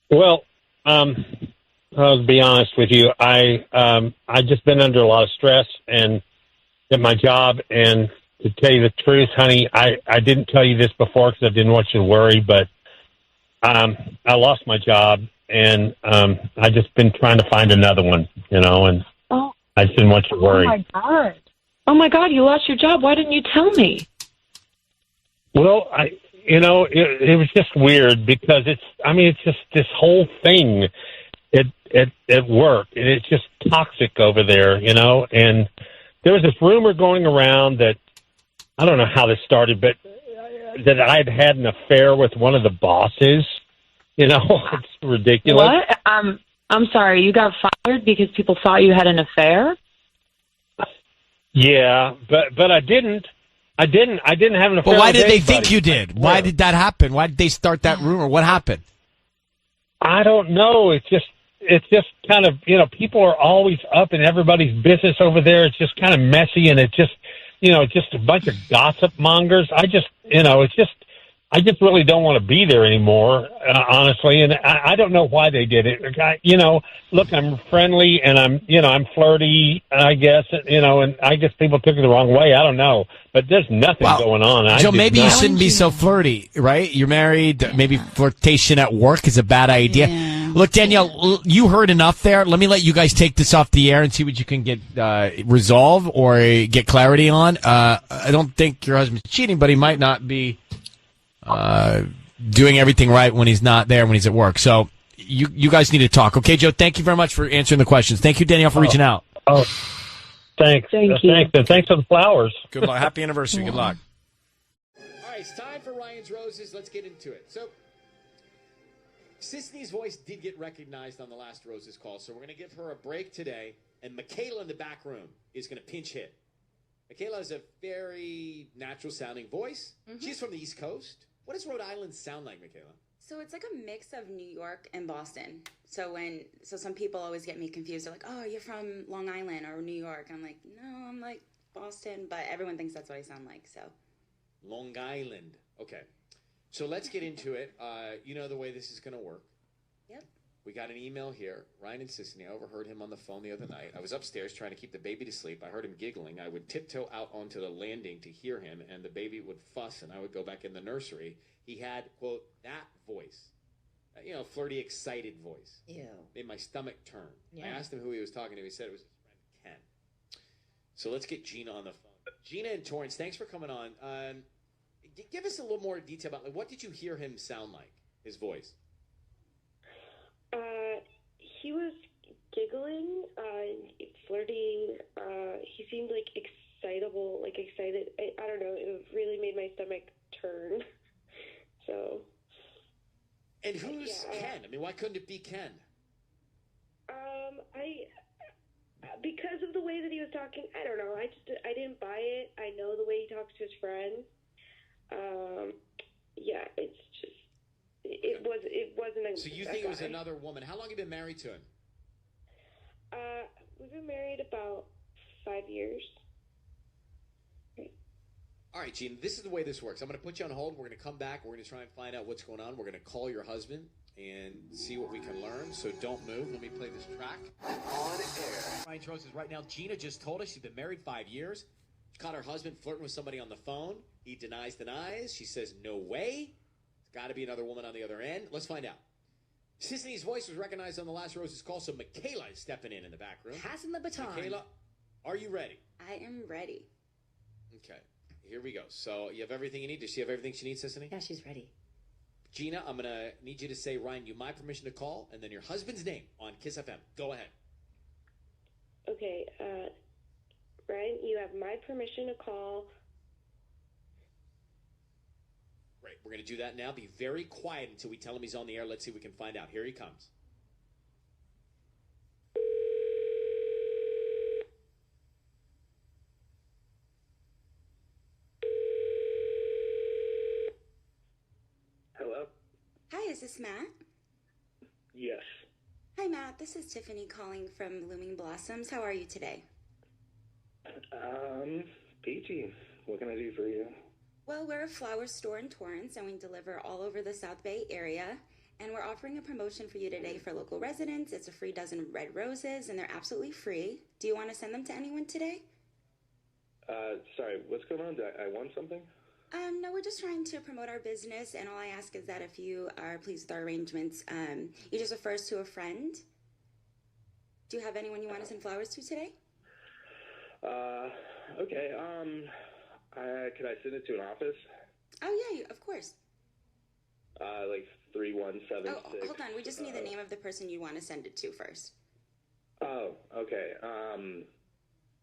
Well, I'll be honest with you. I just been under a lot of stress and at my job, and to tell you the truth, honey, I didn't tell you this before because I didn't want you to worry, but I lost my job. And I just been trying to find another one, and I just didn't want you to worry. Oh, my God. Oh, my God, you lost your job. Why didn't you tell me? Well, it was just weird because it's just this whole thing at work, and it's just toxic over there, and there was this rumor going around that, I don't know how this started, but that I'd had an affair with one of the bosses. It's ridiculous. What? I'm sorry. You got fired because people thought you had an affair? Yeah, but I didn't. I didn't have an affair. Well, why did with they anybody. think you did? Why did that happen? Why did they start that rumor? What happened? I don't know. It's just kind of, people are always up in everybody's business over there. It's just kind of messy, and it's just, just a bunch of gossip mongers. I just really don't want to be there anymore, honestly. And I don't know why they did it. Look, I'm friendly and I'm flirty, I guess, and I guess people took it the wrong way. I don't know, but there's nothing going on. Joe, maybe you shouldn't be so flirty, right? You're married. Maybe flirtation at work is a bad idea. Yeah. Look, Danielle, you heard enough there. Let me let you guys take this off the air and see what you can get resolve or get clarity on. I don't think your husband's cheating, but he might not be doing everything right when he's not there, when he's at work. So you guys need to talk. Okay, Joe, thank you very much for answering the questions. Thank you, Danielle, for reaching out. Oh, thanks. Thank you. Thanks. And thanks for the flowers. Good luck. Happy anniversary. Good luck. All right, it's time for Ryan's Roses. Let's get into it. So Sisney's voice did get recognized on the last Roses call, so we're going to give her a break today, and Michaela in the back room is going to pinch hit. Michaela has a very natural-sounding voice. Mm-hmm. She's from the East Coast. What does Rhode Island sound like, Michaela? So it's like a mix of New York and Boston. So some people always get me confused. They're like, "Oh, you're from Long Island or New York." I'm like, "No, I'm like Boston," but everyone thinks that's what I sound like. So Long Island. Okay. So let's get into it. You know the way this is going to work. Yep. We got an email here. Ryan insisted. I overheard him on the phone the other night. I was upstairs trying to keep the baby to sleep. I heard him giggling. I would tiptoe out onto the landing to hear him, and the baby would fuss, and I would go back in the nursery. He had, quote, that voice. Flirty, excited voice. Ew. Made my stomach turn. Yeah. I asked him who he was talking to. He said it was his friend Ken. So let's get Gina on the phone. Gina and Torrance, thanks for coming on. Give us a little more detail about, like, what did you hear him sound like, his voice? He was giggling, flirting. He seemed like excitable, like excited. I don't know. It really made my stomach turn. So. And who's Ken? I mean, why couldn't it be Ken? Because of the way that he was talking, I don't know. I didn't buy it. I know the way he talks to his friends. Yeah, it's just it wasn't. So you think it was another woman? How long have you been married to him? We've been married about 5 years. All right, Gene, this is the way this works. I'm going to put you on hold. We're going to come back. We're going to try and find out what's going on. We're going to call your husband and see what we can learn. So don't move. Let me play this track. On air. Ryan Trost is right now. Gina just told us she's been married 5 years. She caught her husband flirting with somebody on the phone. He denies. She says, no way. It's got to be another woman on the other end. Let's find out. Sisney's voice was recognized on the last Rose's call, so Michaela is stepping in the back room. Passing the baton. Michaela, are you ready? I am ready. Okay. Here we go. So you have everything you need? Does she have everything she needs, Sisney? Yeah, she's ready. Gina, I'm going to need you to say, Ryan, you my permission to call, and then your husband's name on Kiss FM. Go ahead. Okay, Ryan, you have my permission to call. Great. We're going to do that now. Be very quiet until we tell him he's on the air. Let's see if we can find out. Here he comes. Hello? Hi, is this Matt? Yes. Hi, Matt. This is Tiffany calling from Blooming Blossoms. How are you today? Peachy. What can I do for you? Well, we're a flower store in Torrance, and we deliver all over the South Bay area. And we're offering a promotion for you today for local residents. It's a free dozen red roses, and they're absolutely free. Do you want to send them to anyone today? Sorry, what's going on? Do I want something? No, we're just trying to promote our business, and all I ask is that if you are pleased with our arrangements, you just refer us to a friend. Do you have anyone you want to send flowers to today? Okay, could I send it to an office? Oh, yeah, of course. Like 3176. Oh, hold on. We just need the name of the person you want to send it to first. Oh, okay.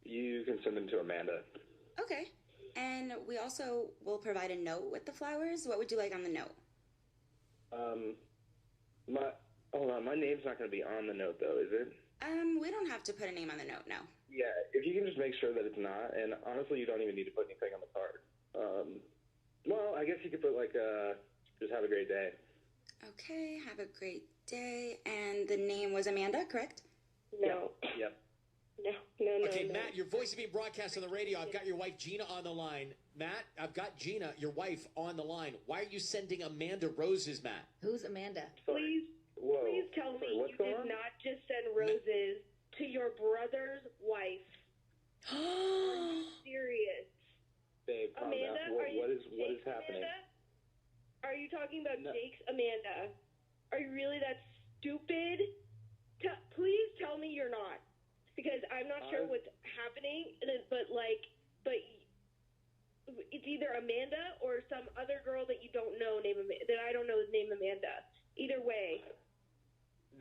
You can send them to Amanda. Okay. And we also will provide a note with the flowers. What would you like on the note? Hold on. My name's not going to be on the note, though, is it? We don't have to put a name on the note, no. Yeah, if you can just make sure that it's not. And honestly, you don't even need to put anything on the card. Well, I guess you could put, like, just have a great day. Okay, have a great day. And the name was Amanda, correct? No. Yep. No. Okay, Matt, your voice is being broadcast on the radio. I've got your wife, Gina, on the line. Matt, I've got Gina, your wife, on the line. Why are you sending Amanda roses, Matt? Who's Amanda? Please tell me you did not just send roses to your brother's wife. Are you serious? Babe, calm Amanda, down. What is happening? Amanda? Are you talking about Jake's Amanda? Are you really that stupid? Please tell me you're not. Because I'm not sure what's happening, but it's either Amanda or some other girl that you don't know that I don't know is named Amanda. Either way,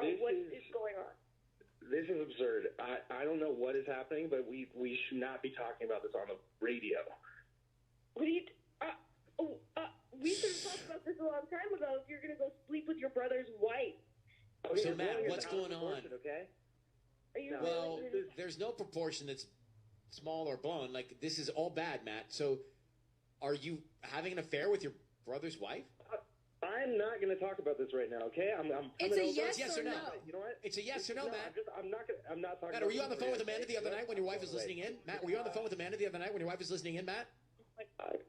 what is going on? This is absurd. I don't know what is happening, but we should not be talking about this on the radio. What do you? We should have talked about this a long time ago. If you're going to go sleep with your brother's wife. Okay, so Matt, what's going on? Okay. Well, there's no proportion that's small or blown. Like, this is all bad, Matt. So, are you having an affair with your brother's wife? I'm not going to talk about this right now. Okay, I'm coming it's a over. yes or no. You know what? It's a yes or no, Matt. I'm not talking. Matt, were you on the phone with Amanda the other night when your wife was listening in? Matt, were you on the phone with Amanda the other night when your wife was listening in? Matt. Oh my God.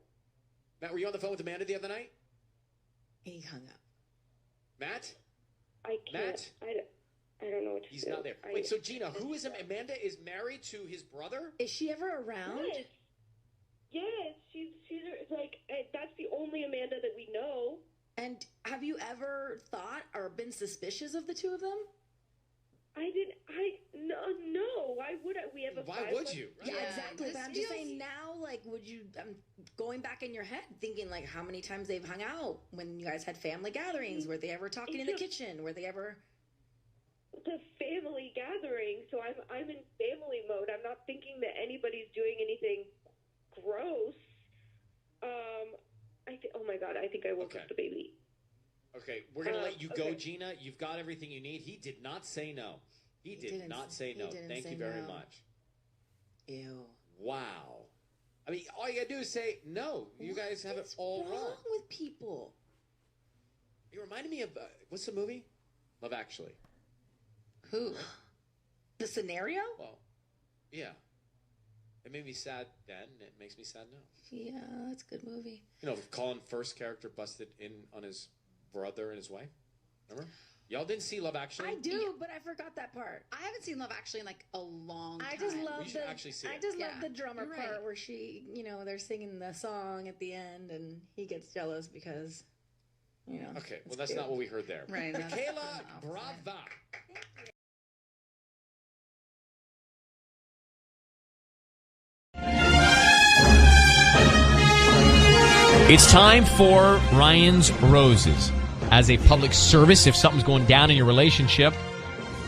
Matt, were you on the phone with Amanda the other night? He hung up. Matt. I can't. Matt. I don't know what to He's do. not there. Wait, so Gina, who is Amanda? Is married to his brother? Is she ever around? Yes, she's like that's the only Amanda that we know. And have you ever thought or been suspicious of the two of them? No. Why would I? We have a. Why would you? Yeah, exactly. But I'm just saying now, like, would you? I'm going back in your head, thinking like, how many times they've hung out when you guys had family gatherings? Were they ever talking in the kitchen? Were they ever? The family gathering. So I'm in family mode. I'm not thinking that anybody's doing anything gross. Oh my God! I think I woke up the baby. Okay, we're going to let you go, Gina. You've got everything you need. He did not say no. He did not say no. Thank you very much. Ew. Wow. I mean, all you got to do is say no. You guys have it all wrong. What's wrong with people? It reminded me of, what's the movie? Love Actually. Who? The scenario? Well, yeah. It made me sad then. It makes me sad now. Yeah, that's a good movie. You know, Colin Firth's character busted in on his brother and his wife. Remember? Y'all didn't see Love Actually? I do, but I forgot that part. I haven't seen Love Actually in like a long time. I just love You should actually see it. I just love Yeah, the drummer you're part right. where she, they're singing the song at the end, and he gets jealous because, Okay, well, that's not what we heard there. Right. no, that's Kayla, the brava. It's time for Ryan's Roses. As a public service, if something's going down in your relationship,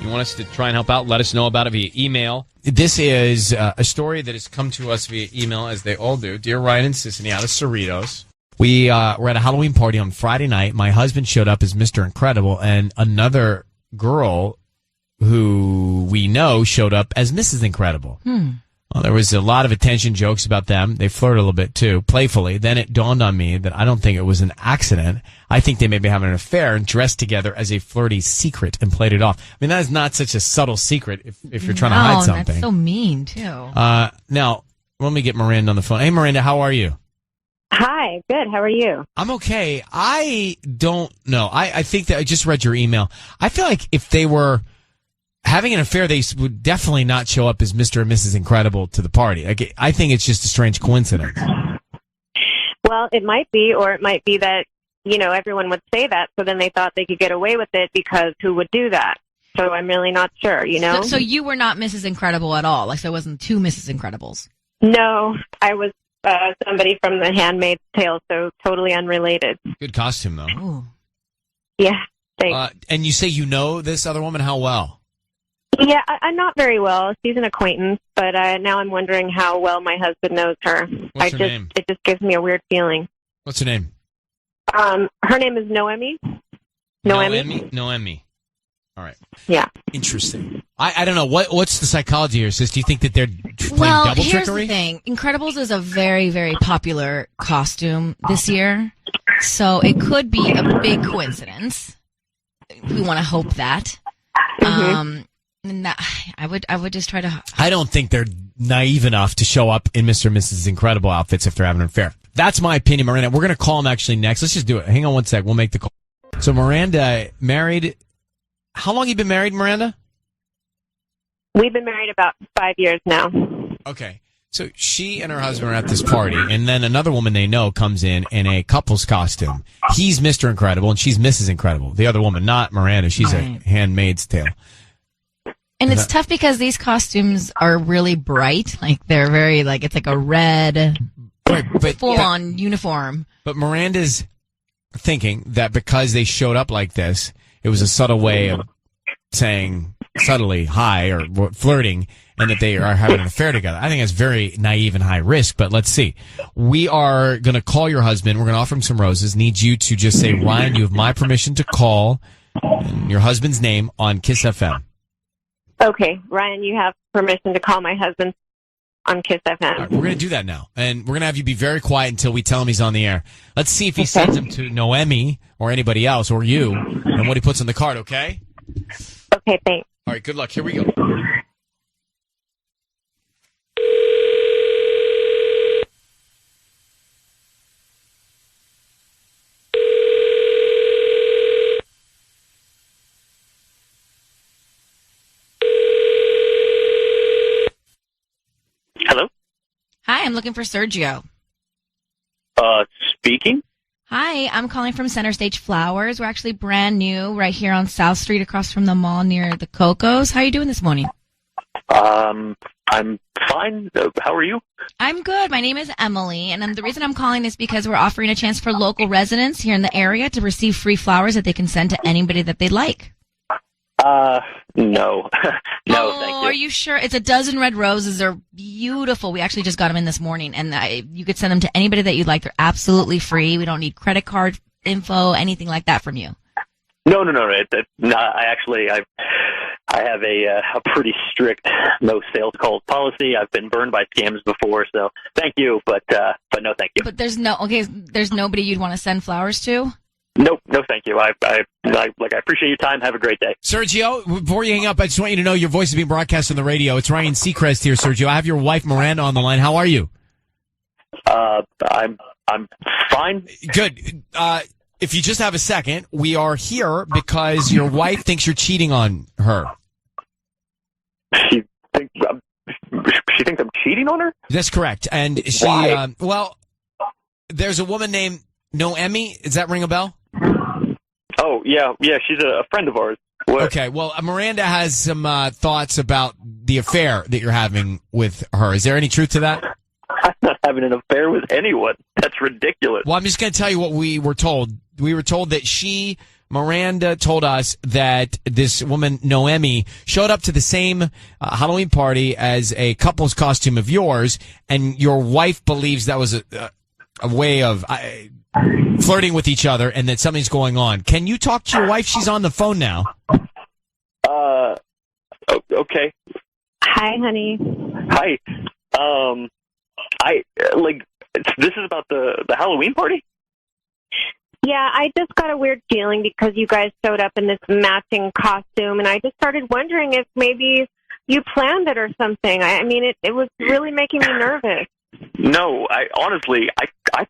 you want us to try and help out, let us know about it via email. This is a story that has come to us via email, as they all do. Dear Ryan and Sissany out of Cerritos. We were at a Halloween party on Friday night. My husband showed up as Mr. Incredible, and another girl who we know showed up as Mrs. Incredible. Well, there was a lot of attention, jokes about them. They flirted a little bit, too, playfully. Then it dawned on me that I don't think it was an accident. I think they may be having an affair and dressed together as a flirty secret and played it off. I mean, that is not such a subtle secret if you're trying to hide something. That's so mean, too. Now, let me get Miranda on the phone. Hey, Miranda, how are you? Hi, good. How are you? I'm okay. I don't know. I think that I just read your email. I feel like if they were having an affair, they would definitely not show up as Mr. and Mrs. Incredible to the party. I think it's just a strange coincidence. Well, it might be, or it might be that, everyone would say that, so then they thought they could get away with it because who would do that? So I'm really not sure, So you were not Mrs. Incredible at all? Like, there wasn't two Mrs. Incredibles? No, I was somebody from The Handmaid's Tale, so totally unrelated. Good costume, though. Ooh. Yeah, thanks. And you say you know this other woman? How well? Yeah, I'm not very well. She's an acquaintance, but now I'm wondering how well my husband knows her. What's her name? It just gives me a weird feeling. What's her name? Her name is Noemi. Noemi. All right. Yeah. Interesting. I don't know. What's the psychology here, sis? Do you think that they're playing double here's trickery? The thing. Incredibles is a very, very popular costume this year, so it could be a big coincidence. We want to hope that. And that, I would just try to. I don't think they're naive enough to show up in Mr. and Mrs. Incredible outfits if they're having an affair. That's my opinion, Miranda. We're going to call him actually next. Let's just do it. Hang on one sec. We'll make the call. So Miranda, married. How long have you been married, Miranda? We've been married about 5 years now. Okay. So she and her husband are at this party, and then another woman they know comes in a couple's costume. He's Mr. Incredible, and she's Mrs. Incredible. The other woman, not Miranda. She's a Handmaid's Tale. And it's tough because these costumes are really bright. Like, they're very, it's like a red, full-on uniform. But Miranda's thinking that because they showed up like this, it was a subtle way of saying subtly hi or flirting, and that they are having an affair together. I think that's very naive and high risk, but let's see. We are going to call your husband. We're going to offer him some roses. Need you to just say, Ryan, you have my permission to call your husband's name on Kiss FM. Okay, Ryan, you have permission to call my husband on Kiss FM. All right, we're going to do that now, and we're going to have you be very quiet until we tell him he's on the air. Let's see if he sends him to Noemi or anybody else or you, and what he puts on the card, okay? Okay, thanks. All right, good luck. Here we go. Hello? Hi, I'm looking for Sergio. Speaking? Hi, I'm calling from Center Stage Flowers. We're actually brand new right here on South Street across from the mall near the Cocos. How are you doing this morning? I'm fine. How are you? I'm good. My name is Emily, and the reason I'm calling is because we're offering a chance for local residents here in the area to receive free flowers that they can send to anybody that they'd like. No. No, thank you. Are you sure? It's a dozen red roses. They're beautiful. We actually just got them in this morning, and you could send them to anybody that you'd like. They're absolutely free. We don't need credit card info, anything like that from you. No. I have a pretty strict no sales calls policy. I've been burned by scams before, so thank you, but no, thank you. But there's nobody you'd want to send flowers to? Nope, no, thank you. I appreciate your time. Have a great day. Sergio, before you hang up, I just want you to know your voice is being broadcast on the radio. It's Ryan Seacrest here, Sergio. I have your wife, Miranda, on the line. How are you? I'm fine. Good. If you just have a second, we are here because your wife thinks you're cheating on her. She thinks I'm cheating on her? That's correct. And she, there's a woman named Noemi. Does that ring a bell? Oh, yeah, she's a friend of ours. What? Okay, well, Miranda has some thoughts about the affair that you're having with her. Is there any truth to that? I'm not having an affair with anyone. That's ridiculous. Well, I'm just going to tell you what we were told. We were told that Miranda told us that this woman, Noemi, showed up to the same Halloween party as a couple's costume of yours, and your wife believes that was a way of flirting with each other and that something's going on. Can you talk to your wife? She's on the phone now. Okay. Hi, honey. Hi. This is about the Halloween party? Yeah, I just got a weird feeling because you guys showed up in this matching costume, and I just started wondering if maybe you planned it or something. I mean, it was really making me nervous. No, I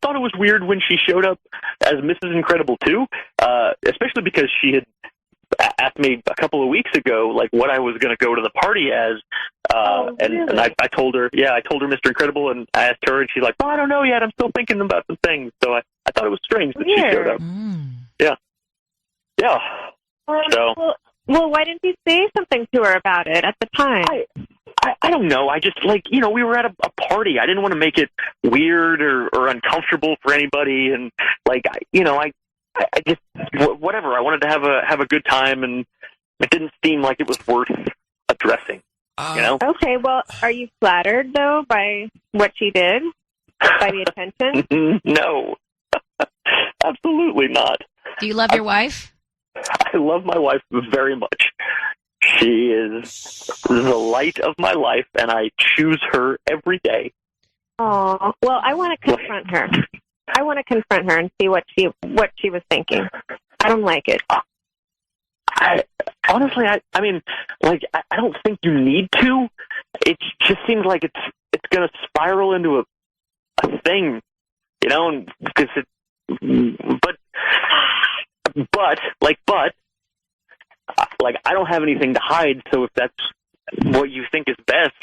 thought it was weird when she showed up as Mrs. Incredible too, especially because she had asked me a couple of weeks ago, like, what I was going to go to the party as, really? and I told her, I told her Mr. Incredible, and I asked her, and she's like, I don't know yet, I'm still thinking about some things, so I thought it was strange that she showed up. Yeah. Well, why didn't you say something to her about it at the time? I don't know. I just, we were at a party. I didn't want to make it weird or uncomfortable for anybody. And, I just, whatever. I wanted to have a good time, and it didn't seem like it was worth addressing, you know? Okay, well, are you flattered, though, by what she did? By the attention? No. Absolutely not. Do you love your wife? I love my wife very much. She is the light of my life, and I choose her every day. Oh, well, I want to confront her. I want to confront her and see what she was thinking. I don't like it. I don't think you need to. It just seems like it's going to spiral into a thing, you know, because I don't have anything to hide, so if that's what you think is best,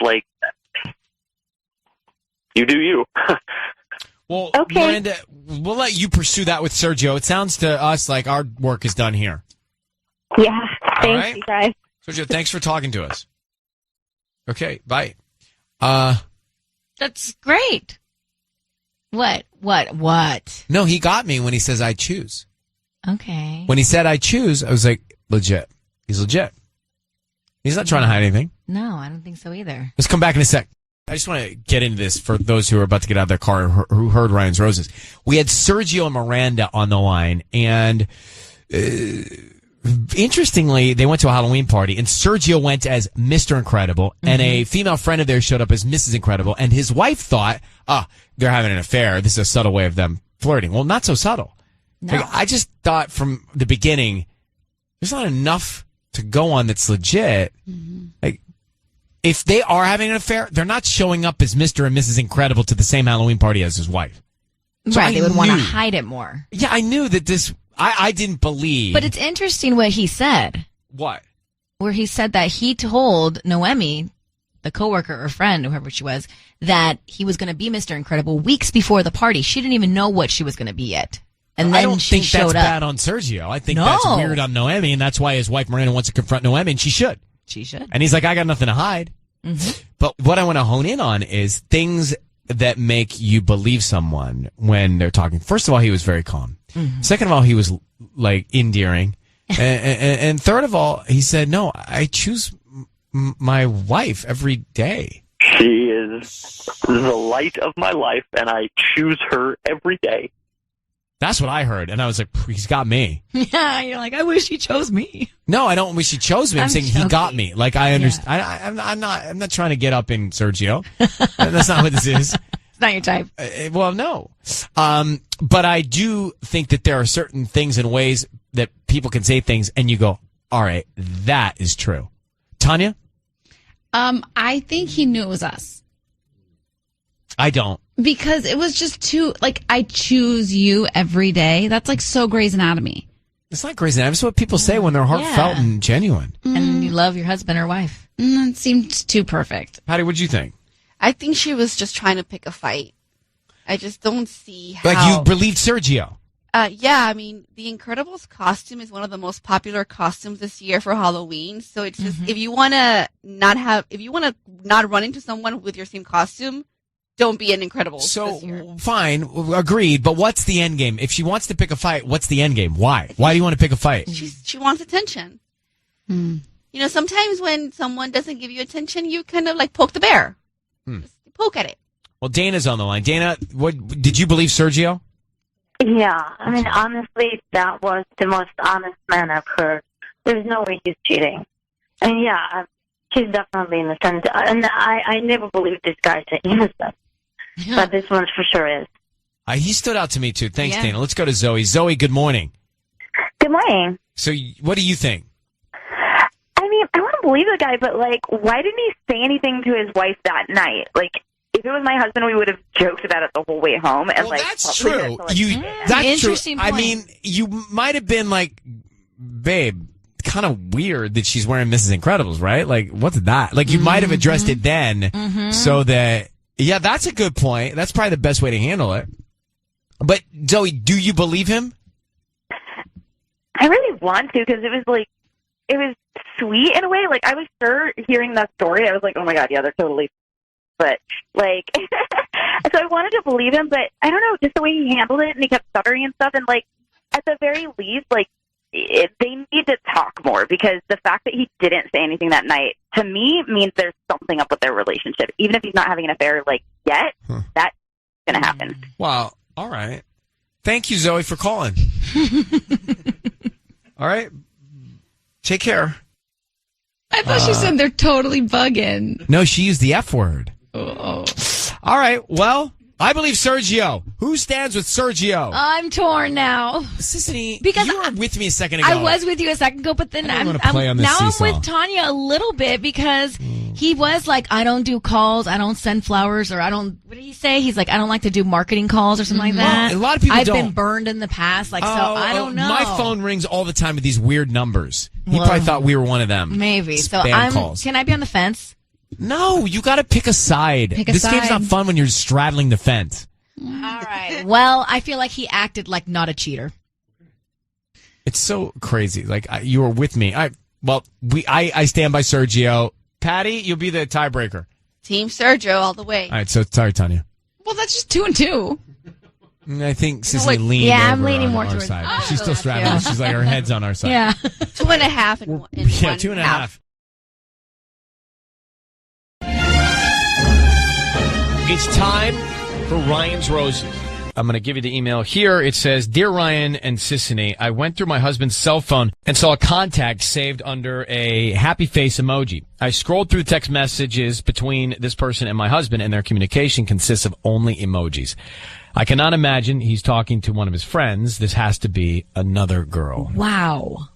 you do you. Well, okay. Miranda, we'll let you pursue that with Sergio. It sounds to us like our work is done here. Yeah, thanks, right. you guys. Sergio, thanks for talking to us. Okay, bye. That's great. What? No, he got me when he says I choose. Okay. When he said I choose, I was like, legit. He's legit. He's not trying to hide anything. No, I don't think so either. Let's come back in a sec. I just want to get into this for those who are about to get out of their car who heard Ryan's Roses. We had Sergio and Miranda on the line, and interestingly, they went to a Halloween party, and Sergio went as Mr. Incredible, and a female friend of theirs showed up as Mrs. Incredible, and his wife thought, they're having an affair. This is a subtle way of them flirting. Well, not so subtle. No. I just thought from the beginning, there's not enough to go on that's legit. If they are having an affair, they're not showing up as Mr. and Mrs. Incredible to the same Halloween party as his wife. So right, they would want to hide it more. Yeah, I knew that this, I didn't believe. But it's interesting what he said. What? Where he said that he told Noemi, the coworker or friend, whoever she was, that he was going to be Mr. Incredible weeks before the party. She didn't even know what she was going to be yet. And then I don't she think showed that's up. bad on Sergio. I think No. that's weird on Noemi, and that's why his wife Miranda wants to confront Noemi, and she should. She should. And he's like, I got nothing to hide. But what I want to hone in on is things that make you believe someone when they're talking. First of all, he was very calm. Second of all, he was like endearing. and third of all, he said, no, I choose my wife every day. She is the light of my life, and I choose her every day. That's what I heard. And I was like, he's got me. Yeah, you're like, I wish he chose me. No, I don't wish he chose me. I'm saying joking. he got me. Like, I understand. I'm not trying to get up in Sergio. That's not what this is. It's not your type. Well, no. But I do think that there are certain things and ways that people can say things and you go, all right, that is true. Tanya? I think he knew it was us. I don't. Because it was just too, like, I choose you every day. That's like so Grey's Anatomy. It's not Grey's Anatomy. It's what people say when they're heartfelt and genuine. And you love your husband or wife. It seemed too perfect. Patty, what'd you think? I think she was just trying to pick a fight. I just don't see how. Like, you believed Sergio. Yeah, I mean, the Incredibles costume is one of the most popular costumes this year for Halloween. So it's just, if you want to not run into someone with your same costume, don't be an Incredibles. So, fine, agreed, but what's the end game? If she wants to pick a fight, what's the end game? Why? Why do you want to pick a fight? She wants attention. You know, sometimes when someone doesn't give you attention, you kind of like poke the bear. Just poke at it. Well, Dana's on the line. Dana, what did you believe Sergio? Yeah, I mean, honestly, that was the most honest man I've heard. There's no way he's cheating. I mean, yeah, he's definitely innocent. And I never believed this guy's innocent. But this one for sure is. He stood out to me, too. Thanks, Dana. Let's go to Zoe. Zoe, good morning. Good morning. So, what do you think? I mean, I want to believe the guy, but, like, why didn't he say anything to his wife that night? Like, if it was my husband, we would have joked about it the whole way home. And, like, that's true. That's true. I mean, you might have been like, babe, kind of weird that she's wearing Mrs. Incredibles, right? Like, what's that? Like, you might have addressed it then so that, yeah, that's a good point. That's probably the best way to handle it. But, Zoe, do you believe him? I really want to, because it was sweet in a way. Like, I was sure hearing that story, I was like, oh my God, yeah, they're totally. But, like, so I wanted to believe him, but I don't know, just the way he handled it, and he kept stuttering and stuff, and, like, at the very least, like, they need to talk more, because the fact that he didn't say anything that night, to me, means there's something up with their relationship. Even if he's not having an affair, like, yet, that's going to happen. Wow. All right. Thank you, Zoe, for calling. All right. Take care. I thought she said they're totally bugging. No, she used the F word. Oh. All right. Well, I believe Sergio. Who stands with Sergio? I'm torn now. Sissany, because you were with me a second ago. I was with you a second ago, but then I'm with Tanya a little bit because he was like, I don't do calls, I don't send flowers, or I don't, what did he say? He's like, I don't like to do marketing calls or something like that. Well, a lot of people I've don't. been burned in the past, like, so I don't know. My phone rings all the time with these weird numbers. He probably thought we were one of them. Maybe. So Spam calls. Can I be on the fence? No, you got to pick a side. This game's not fun when you're straddling the fence. All right. Well, I feel like he acted like not a cheater. It's so crazy. Like, you were with me. I stand by Sergio. Patty, you'll be the tiebreaker. Team Sergio all the way. All right, so sorry, Tanya. Well, that's just 2 and 2. I think Sissy leaned over I'm leaning more on our towards side. She's still straddling. She's like, her head's on our side. Yeah. 2.5 and 1. Yeah, 2.5. It's time for Ryan's Roses. I'm going to give you the email here. It says, Dear Ryan and Sissany, I went through my husband's cell phone and saw a contact saved under a happy face emoji. I scrolled through text messages between this person and my husband, and their communication consists of only emojis. I cannot imagine he's talking to one of his friends. This has to be another girl. Wow.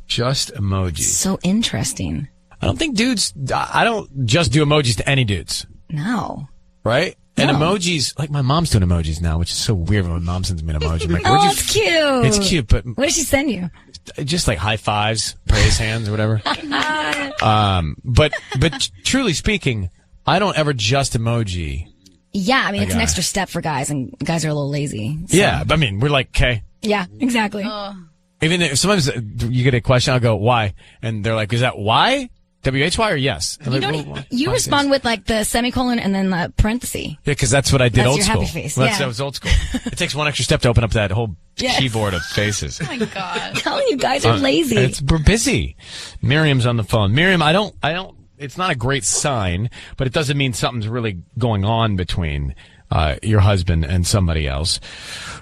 Just emojis. So interesting. I don't just do emojis to any dudes. No. Right? And No. emojis, like my mom's doing emojis now, which is so weird when my mom sends me an emoji. I'm like, Oh, it's cute. It's cute, but What did she send you? just like high fives, praise hands, or whatever. But truly speaking, I don't ever just emoji. Yeah, I mean, it's an guy. extra step for guys, and guys are a little lazy. So. Yeah, I mean, we're like, okay, Yeah, exactly. Even if sometimes you get a question, I'll go, why? And they're like, is that why? W-H-Y or yes? I'm You, like, don't, well, you why respond with like the semicolon and then the parenthesis. Yeah, because that's what I did That's old your school. happy face, Well, yeah. That was old school. It takes one extra step to open up that whole Yes. keyboard of faces. Oh my God. I'm telling you guys are lazy. We're busy. Miriam's on the phone. Miriam, I don't, it's not a great sign, but it doesn't mean something's really going on between your husband and somebody else.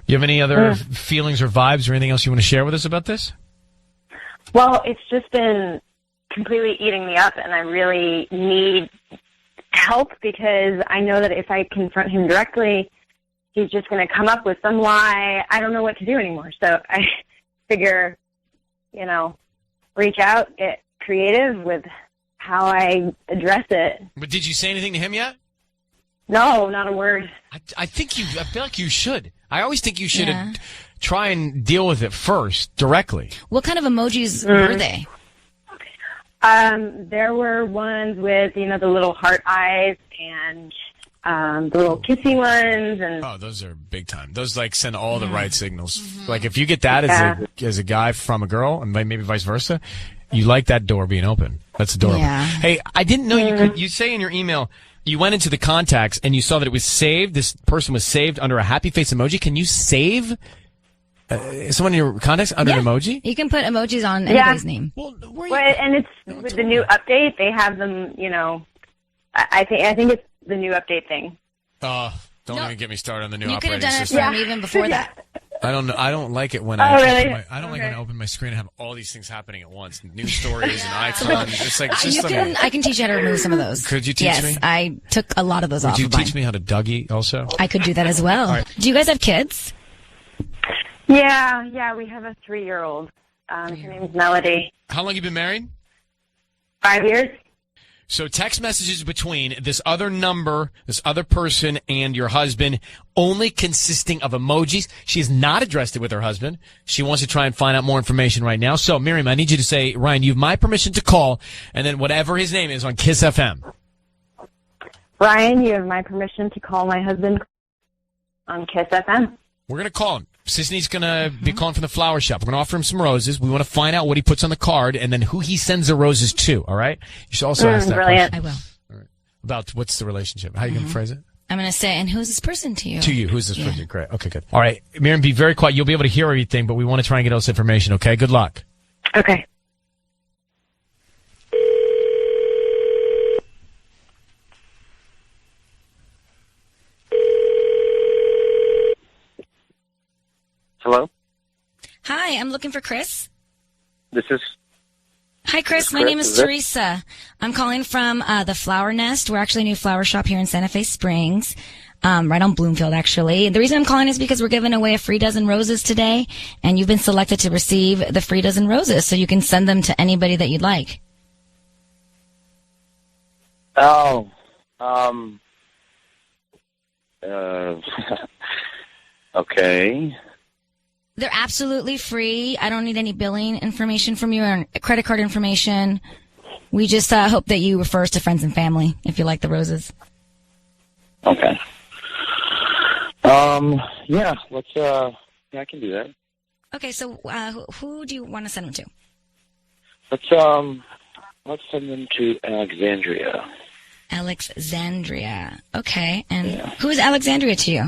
You have any other feelings or vibes or anything else you want to share with us about this? Well, it's just been completely eating me up, and I really need help because I know that if I confront him directly, he's just going to come up with some lie. I don't know what to do anymore. So I figure, reach out, get creative with how I address it. But did you say anything to him yet? No, not a word. I feel like you should. I always think you should try and deal with it first, directly. What kind of emojis were they? There were ones with, the little heart eyes and the little kissy ones. And oh, those are big time. Those send all the right signals. Like if you get that as a guy from a girl, and maybe vice versa, you like that door being open. That's adorable. Yeah. Hey, I didn't know you could. You say in your email you went into the contacts and you saw that it was saved. This person was saved under a happy face emoji. Can you save someone in your contacts under an emoji? You can put emojis on anybody's name. And it's with the new update. They have them. I think it's the new update thing. Don't even get me started on the new You could have operating done it system. from even before that. I don't like it when really? I don't like when I open my screen and have all these things happening at once. News stories and icons. It's like just I can teach you how to remove some of those. Could you teach me? Yes, I took a lot of those off. Would you of mine. teach me how to Dougie also? I could do that as well. All right. Do you guys have kids? Yeah, we have a 3-year-old. Her name's Melody. How long have you been married? 5 years. So text messages between this other number, this other person, and your husband, only consisting of emojis. She has not addressed it with her husband. She wants to try and find out more information right now. So, Miriam, I need you to say, Ryan, you have my permission to call, and then whatever his name is on Kiss FM. Ryan, you have my permission to call my husband on Kiss FM. We're going to call him. Sisney's going to be calling from the flower shop. We're going to offer him some roses. We want to find out what he puts on the card and then who he sends the roses to, all right? You should also ask that brilliant. question. I will. All right. About what's the relationship. How are you going to phrase it? I'm going to say, and who's this person to you? To you. Who's this person? Great. Okay, good. All right. Miriam, be very quiet. You'll be able to hear everything, but we want to try and get all this information, okay? Good luck. Okay. Hello? Hi, I'm looking for Chris. This is... Hi, Chris. My Chris, name is is it? Teresa. I'm calling from the Flower Nest. We're actually a new flower shop here in Santa Fe Springs, right on Bloomfield, actually. The reason I'm calling is because we're giving away a free dozen roses today, and you've been selected to receive the free dozen roses, so you can send them to anybody that you'd like. Oh, okay. They're absolutely free. I don't need any billing information from you or credit card information. We just hope that you refer us to friends and family if you like the roses. Okay. Yeah, let's, yeah, I can do that. Okay, so who do you want to send them to? Let's send them to Alexandria. Alexandria. Okay, and who is Alexandria to you?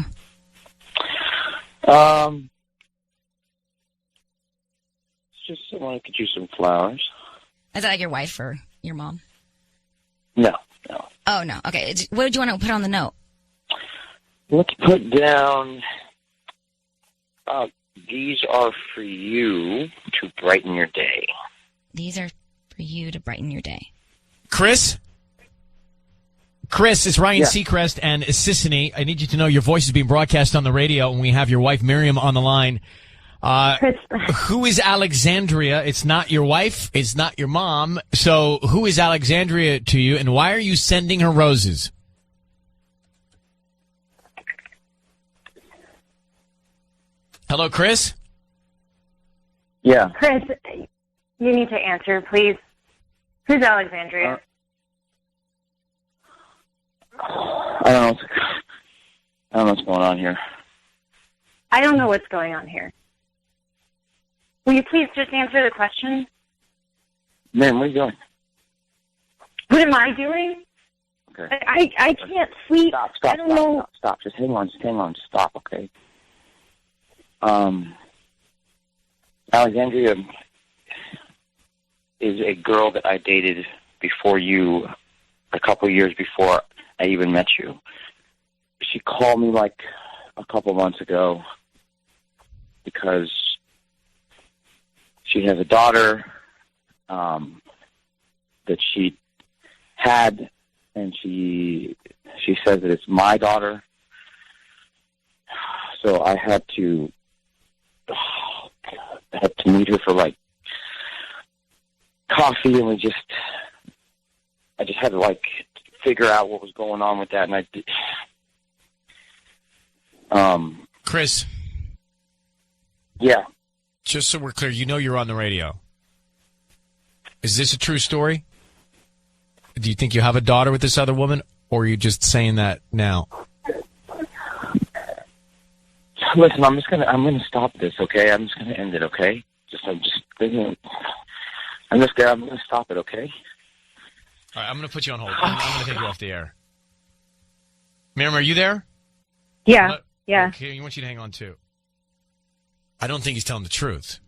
Just someone who could use some flowers. Is that like your wife or your mom? No. Oh, no. Okay. What did you want to put on the note? Let's put down, these are for you to brighten your day. These are for you to brighten your day. Chris, it's Ryan Seacrest and Sissany. I need you to know your voice is being broadcast on the radio, and we have your wife, Miriam, on the line. Who is Alexandria? It's not your wife. It's not your mom. So who is Alexandria to you, and why are you sending her roses? Hello, Chris? Yeah. Chris, you need to answer, please. Who's Alexandria? I don't know what's going on here. I don't know what's going on here. Will you please just answer the question? Man, what are you doing? What am I doing? Okay. I can't sleep. Stop, I don't know. Stop. Just hang on. Just stop, okay? Alexandria is a girl that I dated before you, a couple of years before I even met you. She called me like a couple months ago because she has a daughter that she had, and she says that it's my daughter. So I had to meet her for like coffee, and I just had to like figure out what was going on with that, and Chris. Yeah. Just so we're clear, you're on the radio. Is this a true story? Do you think you have a daughter with this other woman, or are you just saying that now? Listen, I'm gonna stop this, okay? I'm just gonna end it, okay? I'm gonna stop it, okay? All right, I'm gonna put you on hold. I'm gonna take you off the air. Miriam, are you there? Yeah. Yeah. Okay, I want you to hang on too. I don't think he's telling the truth.